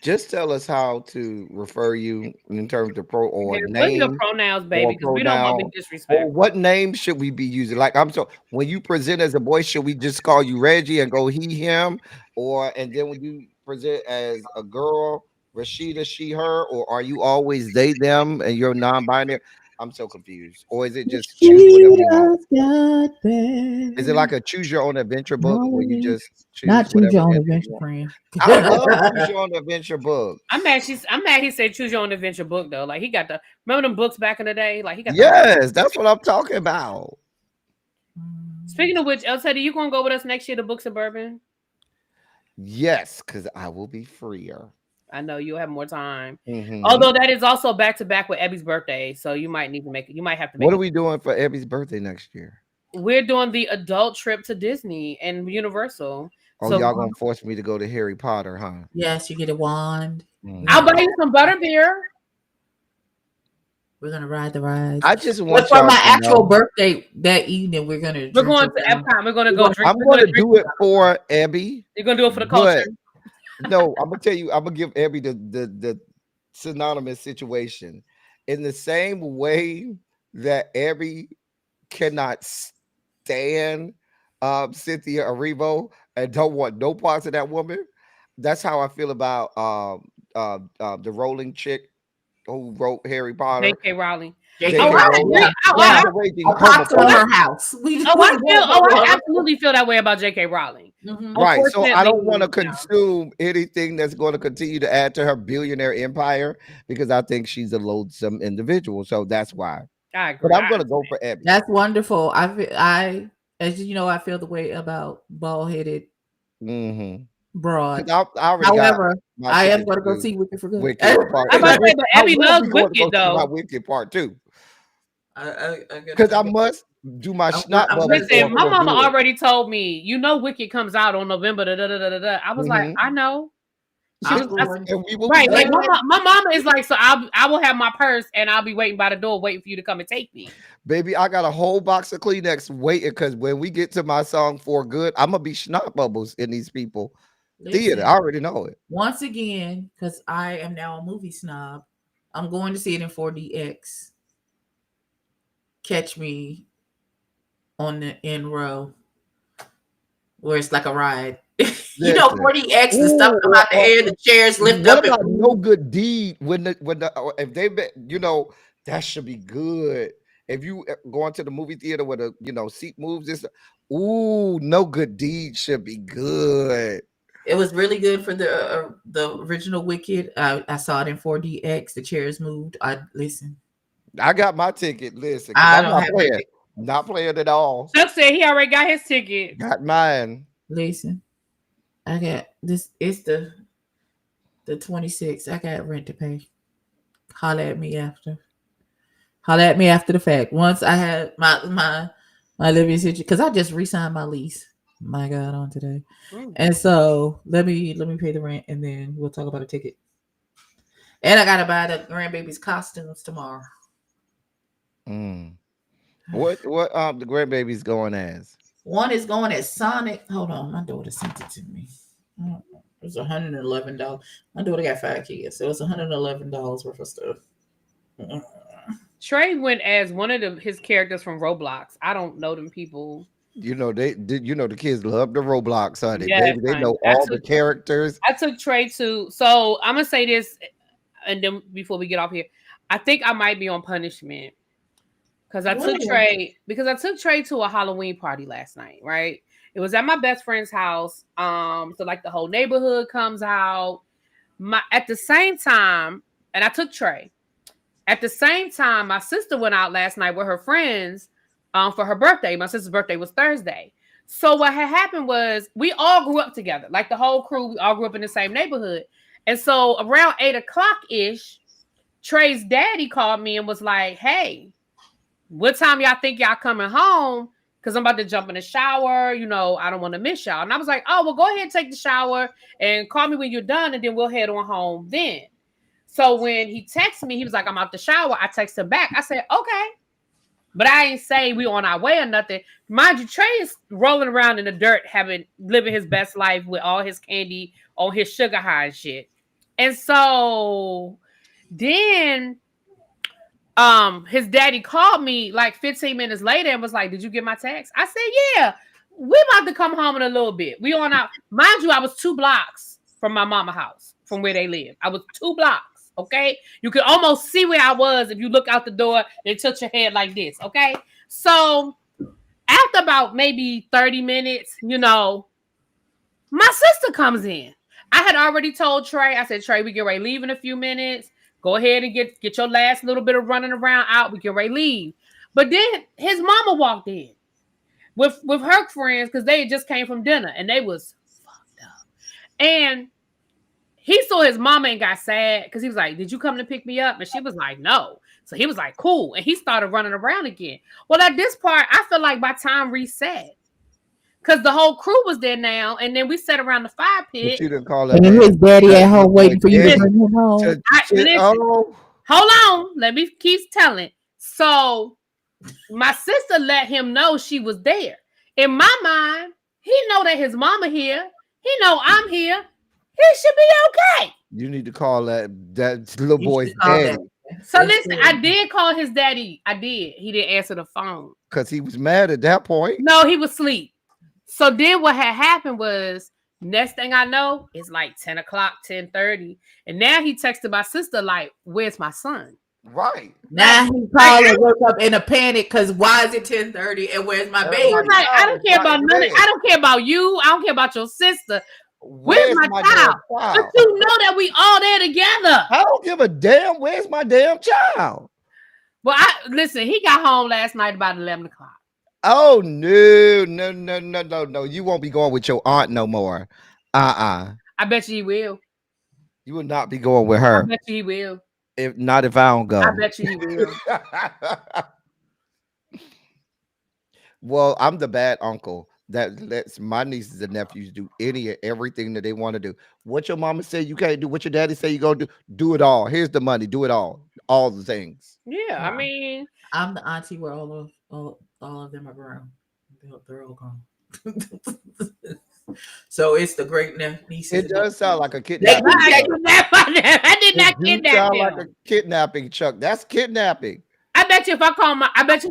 Just tell us how to refer you in terms of pro or What are your name pronouns, or baby? Because we don't want to pronoun, be or disrespectful. what name should we be using? Like I'm so when you present as a boy, should we just call you Reggie and go he him, or and then when you present as a girl, Rashida she her, or are you always they them and you're non-binary? I'm so confused. Or is it just choose whatever you want? Jesus got Is it back. like a choose your own adventure book where you No, just choose not choose whatever your own answer you adventure, want? friend. I love choose your own adventure book. I'm mad he said choose your own adventure book though. Like he got remember them books back in the day? Like he got the Yes, that's what I'm talking about. Speaking of which, Elteddy, you gonna go with us next year to Book Suburban? Yes, because I will be freer. I know you'll have more time. Mhm. Although that is also back to back with Ebby's birthday, so you might need to make it. You might have to make What are it. we doing for Abby's birthday next year? We're doing the adult trip to Disney and Universal. Oh, So y'all gonna force me to go to Harry Potter, huh? Yes, you get a wand. Mm. I'll Yeah, buy you some butterbeer. we're gonna ride the rides. I just But want for y'all my to actual know. birthday that evening, we're gonna We're drink going to around. Epcot. We're gonna We're go gonna drink. I'm We're gonna gonna drink. do it for Abby, You're gonna do it for the culture. but no, I'm gonna tell you, I'm gonna give Abby the synonymous situation. In the same way that Abby cannot stand Cynthia Erivo and don't want no parts of that woman. That's how I feel about the rolling chick who wrote Harry Potter, J.K. Rowling. J.K. Oh, J.K. I Rowling. Rowling. Yeah, agree. Oh, She's yeah. a raging A pox on homophobe. her house. We I absolutely feel that way about J.K. Rowling. Mhm. Right. So I don't want to Unfortunately, consume anything that's going to continue to add to her billionaire empire because I think she's a loathsome individual. So that's why. I But agree. I'm gonna go for Abby. That's wonderful. As you know, I feel the way about bald headed Mm-hmm. broad. Because I already got However, my I am tickets going to go to see Wicked for good. Wicked Part I'm about to Two. say, but I Abby will loves be going to go Wicked see my though. Wicked Part Two I because I must do my schnapp I'm gonna bubble see or Listen, my Wicked. mama feel good. already told me, Wicked comes out on November. Da, da, da, da, da, da. I was like, Mm-hmm. I know. She was I'm going. And we will be right. Like going. my mama is like, so I will have my purse and I'll be waiting by the door, waiting for you to come and take me. Baby, I got a whole box of Kleenex waiting because when we get to my song For Good, I'm gonna be schnapp bubbles in these people theater. Listen, I already know it. once again, because I am now a movie snob, I'm going to see it in 4DX. Catch me on the end row where it's like a ride. You know, Listen. 4DX, the stuff Ooh, come out the air, the chairs lift what up and about No move. Good Deed if they bet that should be good. If you go into the movie theater where the seat moves, this No Good Deed should be good. It was really good for the original Wicked. I saw it in 4DX. The chairs moved. I listen. I got my ticket. Listen, because I I'm don't not have playing, that. not playing at all. Chuck said he already got his ticket. Got mine. Listen, I got this. It's the 26th. I got rent to pay. Holler at me after. Holler at me after the fact. Once I had my living situation, because I just re-signed my lease. My God, on today, and so let me pay the rent, and then we'll talk about a ticket. And I gotta buy the grandbaby's costumes tomorrow. Mm. What the grandbaby's going as? One is going at Sonic. Hold on, my daughter sent it to me. It was $111. My daughter got 5 kids, so it's $111 worth of stuff. Trey went as one of his characters from Roblox. I don't know them people. The kids love the Roblox, honey. Yes, Baby, they honey. know all the characters. I took Trey to. So I'm gonna say this, and then before we get off here, I think I might be on punishment because I took Trey to a Halloween party last night. Right, it was at my best friend's house. So like the whole neighborhood comes out. At the same time, and I took Trey. At the same time, my sister went out last night with her friends for her birthday. My sister's birthday was Thursday. So what had happened was we all grew up together. Like the whole crew, we all grew up in the same neighborhood. And so around 8 o'clock-ish, Trey's daddy called me and was like, hey, what time y'all think y'all coming home? Because I'm about to jump in the shower. You know, I don't want to miss y'all. And I was like, oh, well, go ahead and take the shower and call me when you're done, and then we'll head on home then. So when he texted me, he was like, I'm out the shower. I texted him back. I said, okay. But I ain't say we on our way or nothing. Mind you, Trey is rolling around in the dirt, living his best life with all his candy on his sugar high and shit. And so then his daddy called me like 15 minutes later and was like, did you get my text? I said, yeah, we about to come home in a little bit. We on out. Mind you, I was 2 blocks from my mama house, from where they live. I was 2 blocks. Okay. You could almost see where I was if you look out the door and tilt your head like this. Okay. So after about maybe 30 minutes, you know, my sister comes in. I had already told Trey, I said, Trey, we get ready to leave in a few minutes. Go ahead and get your last little bit of running around out. We get ready to leave. But then his mama walked in with her friends because they just came from dinner and they was fucked up. And he saw his mama and got sad because he was like, did you come to pick me up? And she was like, no. So he was like, cool. And he started running around again. Well, at this part, I feel like my time reset. Because the whole crew was there now, and then we sat around the fire pit. But you didn't call that. And his daddy at home waiting for you to bring him home. Hold on. Let me keep telling. So my sister let him know she was there. In my mind, he know that his mama here. He know I'm here. He should be okay. You need to call that little boy's daddy. So listen, I did call his daddy. I did. He didn't answer the phone. Because he was mad at that point. No, he was asleep. So then what had happened was, next thing I know, it's like 10 o'clock, 10:30. And now he texted my sister like, where's my son? Right. Now he probably woke up in a panic because why is it 10:30 and where's my baby? Like, I don't care about nothing. I don't care about you. I don't care about your sister. Where's my child? But you know that we all there together. I don't give a damn. Where's my damn child? Well, listen, he got home last night about 11 o'clock. Oh, no. You won't be going with your aunt no more. I bet you he will. You will not be going with her. I bet you he will. If I don't go. I bet you he will. Well, I'm the bad uncle that lets my nieces and nephews do everything that they want to do. What your mama say you can't do, what your daddy say you gonna do it all. Here's the money, do it all the things. Yeah, I mean, I'm the auntie where all of them are grown. They're all gone. So it's the great niece. It does sound like a kidnapping. I did not kidnap sound him. like a kidnapping, Chuck. That's kidnapping. I bet you if I call my brother.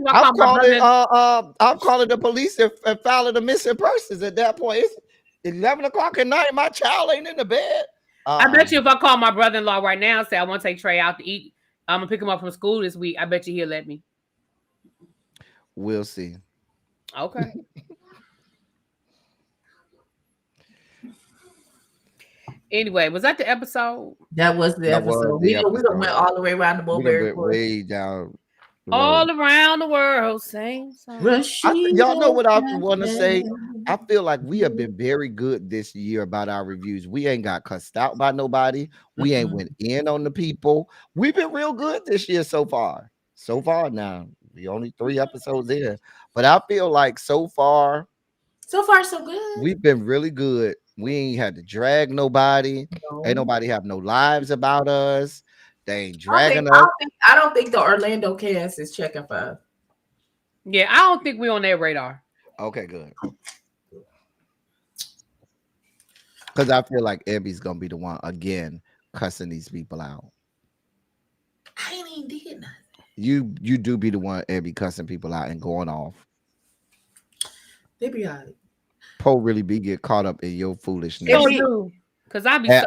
I'm calling the police and filing the missing persons at that point. It's 11 o'clock at night. My child ain't in the bed. I bet you if I call my brother-in-law right now and say I want to take Trey out to eat, I'm gonna pick him up from school this week. I bet you he'll let me. We'll see. Okay. Anyway, was that the episode? That was the episode. We done went all the way around the Mulberry Bush. Way down. All around the world, same song. Y'all know what I want to say? I feel like we have been very good this year about our reviews. We ain't got cussed out by nobody. We ain't went in on the people. We've been real good this year so far. So far now. We only 3 episodes in. But I feel like so far so good. We've been really good. We ain't had to drag nobody. No. Ain't nobody have no lives about us. They ain't dragging us. I don't think the Orlando cast is checking for us. Yeah, I don't think we're on their radar. Okay, good. Because I feel like Ebby's gonna be the one again cussing these people out. I ain't even did nothing. You do be the one, Ebby, cussing people out and going off. They be all right. Poe really be get caught up in your foolishness. Because I be. They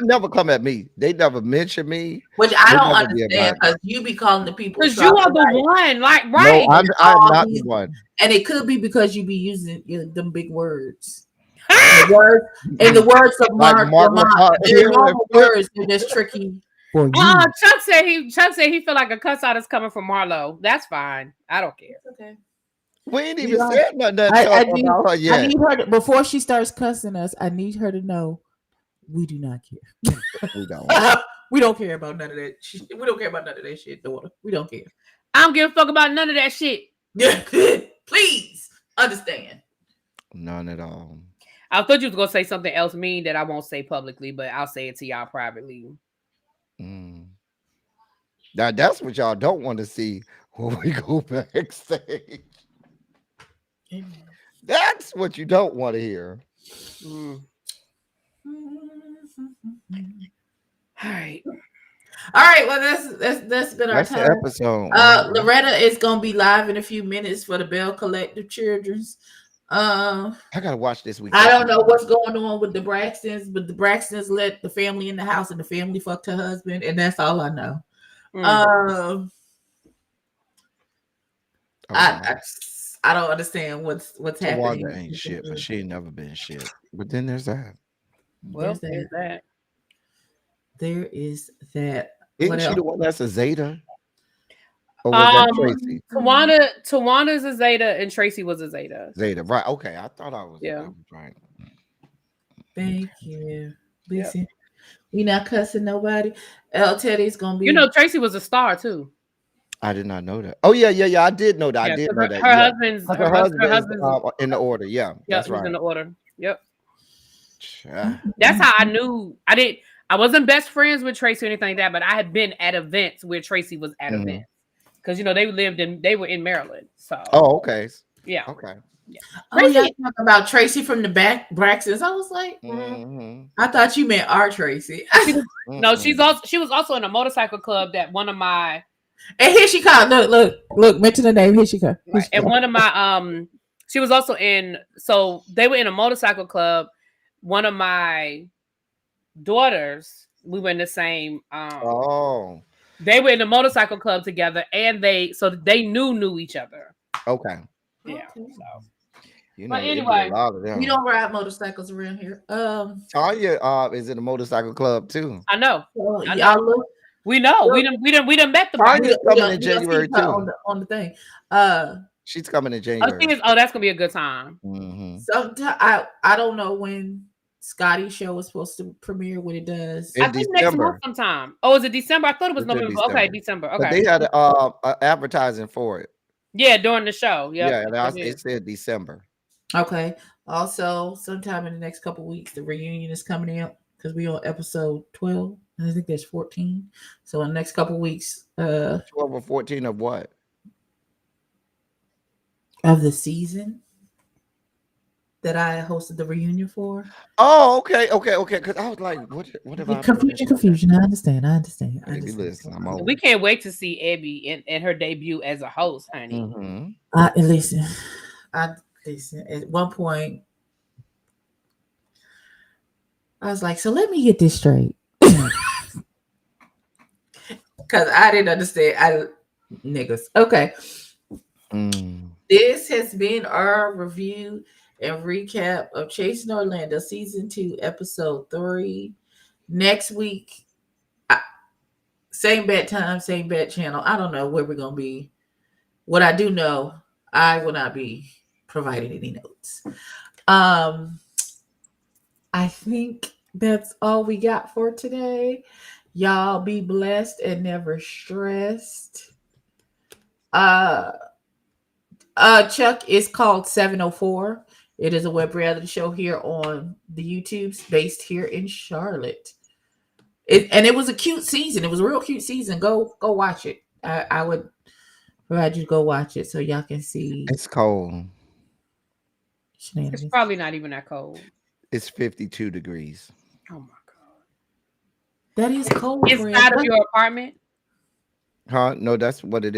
never come at me. They never mention me. Which I don't understand because you be calling the people. Because you are the one, like right. No, I'm not the one. And it could be because you be using them big words. In the words of Mark, they're normal words. They're just tricky. for you. Chuck said he feel like a cuss out is coming from Marlo. That's fine. I don't care. Okay. We ain't You even know, said nothing to I talk need about her I yet. need her to, before she starts cussing us. I need her to know we do not care. We don't. We don't care about none of that. We don't care about none of that shit, daughter. We don't care. I don't give a fuck about none of that shit. Yeah, please understand. None at all. I thought you was gonna say something else mean that I won't say publicly, but I'll say it to y'all privately. Now that's what y'all don't want to see when we go backstage. That's what you don't want to hear. Mm. All right. All right. Well, that's been our That's the time. episode. Loretta is gonna be live in a few minutes for the Bell Collective Children's. I gotta watch this week. I don't know what's going on with the Braxtons, but the Braxtons let the family in the house, and the family fucked her husband, and that's all I know. I don't understand what's happening. Tawanda ain't shit, but she ain't never been shit. But then there's that. Well, there's that. There is that. Isn't she the one that's a Zeta? Or was that Tracy? Tawana's a Zeta and Tracy was a Zeta. Zeta, right? Okay, I thought I was. Yeah. I was right. Thank you. Listen, we not cussing nobody. Elteddy's gonna be. You know, Tracy was a star too. I did not know that. Oh yeah. I did know that. I did know that. Her husband's in the order. Yeah, that's right. In the order. Yep. Yeah. That's how I knew. I wasn't best friends with Tracy or anything like that, but I had been at events where Tracy was at events because they were in Maryland. So. Oh, okay. Yeah. Okay. Yeah. Oh, yeah, talking about Tracy from the back Braxtons. I was like, I thought you meant our Tracy. No, she was also in a motorcycle club that one of my. And here she comes. Look, mention the name. Here she comes. And one of my she was also in. So they were in a motorcycle club. One of my daughters, we were in the same. They were in the motorcycle club together, and they knew each other. Okay. Yeah. So. But anyway, we don't ride motorcycles around here. Tanya is in a motorcycle club too. I know. Y'all look. We know. We done met the. Tanya's coming in January too. On the thing. She's coming in January. That's gonna be a good time. Sometime I don't know when Scotty's show is supposed to premiere. When it does, I think next month sometime. Oh, is it December? I thought it was November. December. Okay, December. Okay. But they had advertising for it. Yeah, during the show. Yep. Yeah, it said December. Okay. Also, sometime in the next couple of weeks, the reunion is coming out because we on episode 12. And I think there's 14. So in the next couple of weeks, 12 or 14 of what? Of the season that I hosted the reunion for. Oh, okay. Because I was like, what about confusion? I understand. Maybe listen, we can't wait to see Abby in her debut as a host, honey. Listen. At one point, I was like, so let me get this straight. Because I didn't understand. Niggas. Okay. This has been our review and recap of Chasing Orlando Season 2, Episode 3. Next week, same bat time, same bat channel. I don't know where we're going to be. What I do know, I will not be providing any notes. I think that's all we got for today. Y'all be blessed and never stressed. Chuck is called 704. It is a web reality show here on the YouTubes based here in Charlotte. It was a cute season. It was a real cute season. Go watch it. I would provide you to go watch it so y'all can see. It's cold. It's probably not even that cold. It's 52 degrees. Oh my god. That is cold. Inside of your apartment? Huh? No, that's what it is.